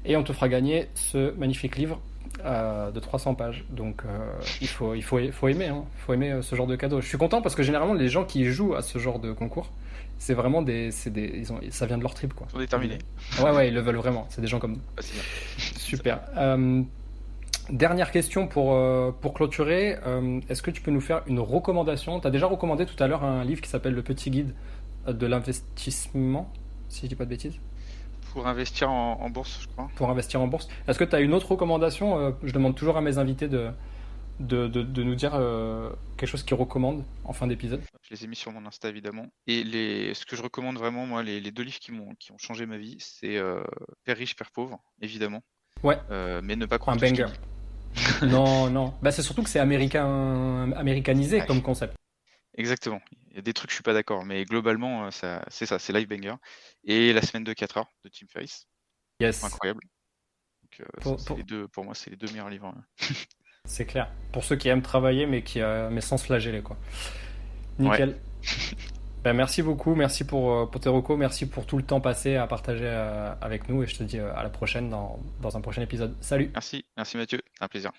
Et on te fera gagner ce magnifique livre de 300 pages. Donc il faut aimer, hein. Il faut aimer ce genre de cadeau. Je suis content parce que généralement, les gens qui jouent à ce genre de concours, c'est vraiment ça vient de leur trip, quoi. Ils sont déterminés. Ouais, ils le veulent vraiment. C'est des gens comme nous. Ah, c'est bien. Super. Dernière question pour clôturer. Est-ce que tu peux nous faire une recommandation? Tu as déjà recommandé tout à l'heure un livre qui s'appelle Le Petit Guide de l'investissement, si je dis pas de bêtises. Pour investir en bourse, je crois. Pour investir en bourse. Est-ce que tu as une autre recommandation? Je demande toujours à mes invités de nous dire quelque chose qu'ils recommandent en fin d'épisode. Je les ai mis sur mon Insta évidemment. Et ce que je recommande vraiment, moi, les 2 livres qui ont changé ma vie, c'est Père riche, Père pauvre, évidemment. Ouais, Mais ne pas croire un tout ce qu'il banger. dit. Non. Bah, c'est surtout que c'est américanisé Ouais, comme concept. exactement. Il y a des trucs, je suis pas d'accord, mais globalement, c'est ça, c'est Life Banger. Et La semaine de 4 heures de Tim Ferriss, Yes, incroyable. Donc, pour, c'est pour- les deux, pour moi, c'est les 2 meilleurs livres. c'est clair. Pour ceux qui aiment travailler mais sans se flageller, quoi. Ouais, Nickel. Ben, merci beaucoup, merci pour tes recos, merci pour tout le temps passé à partager avec nous et je te dis à la prochaine dans un prochain épisode. Salut! merci Mathieu, un plaisir.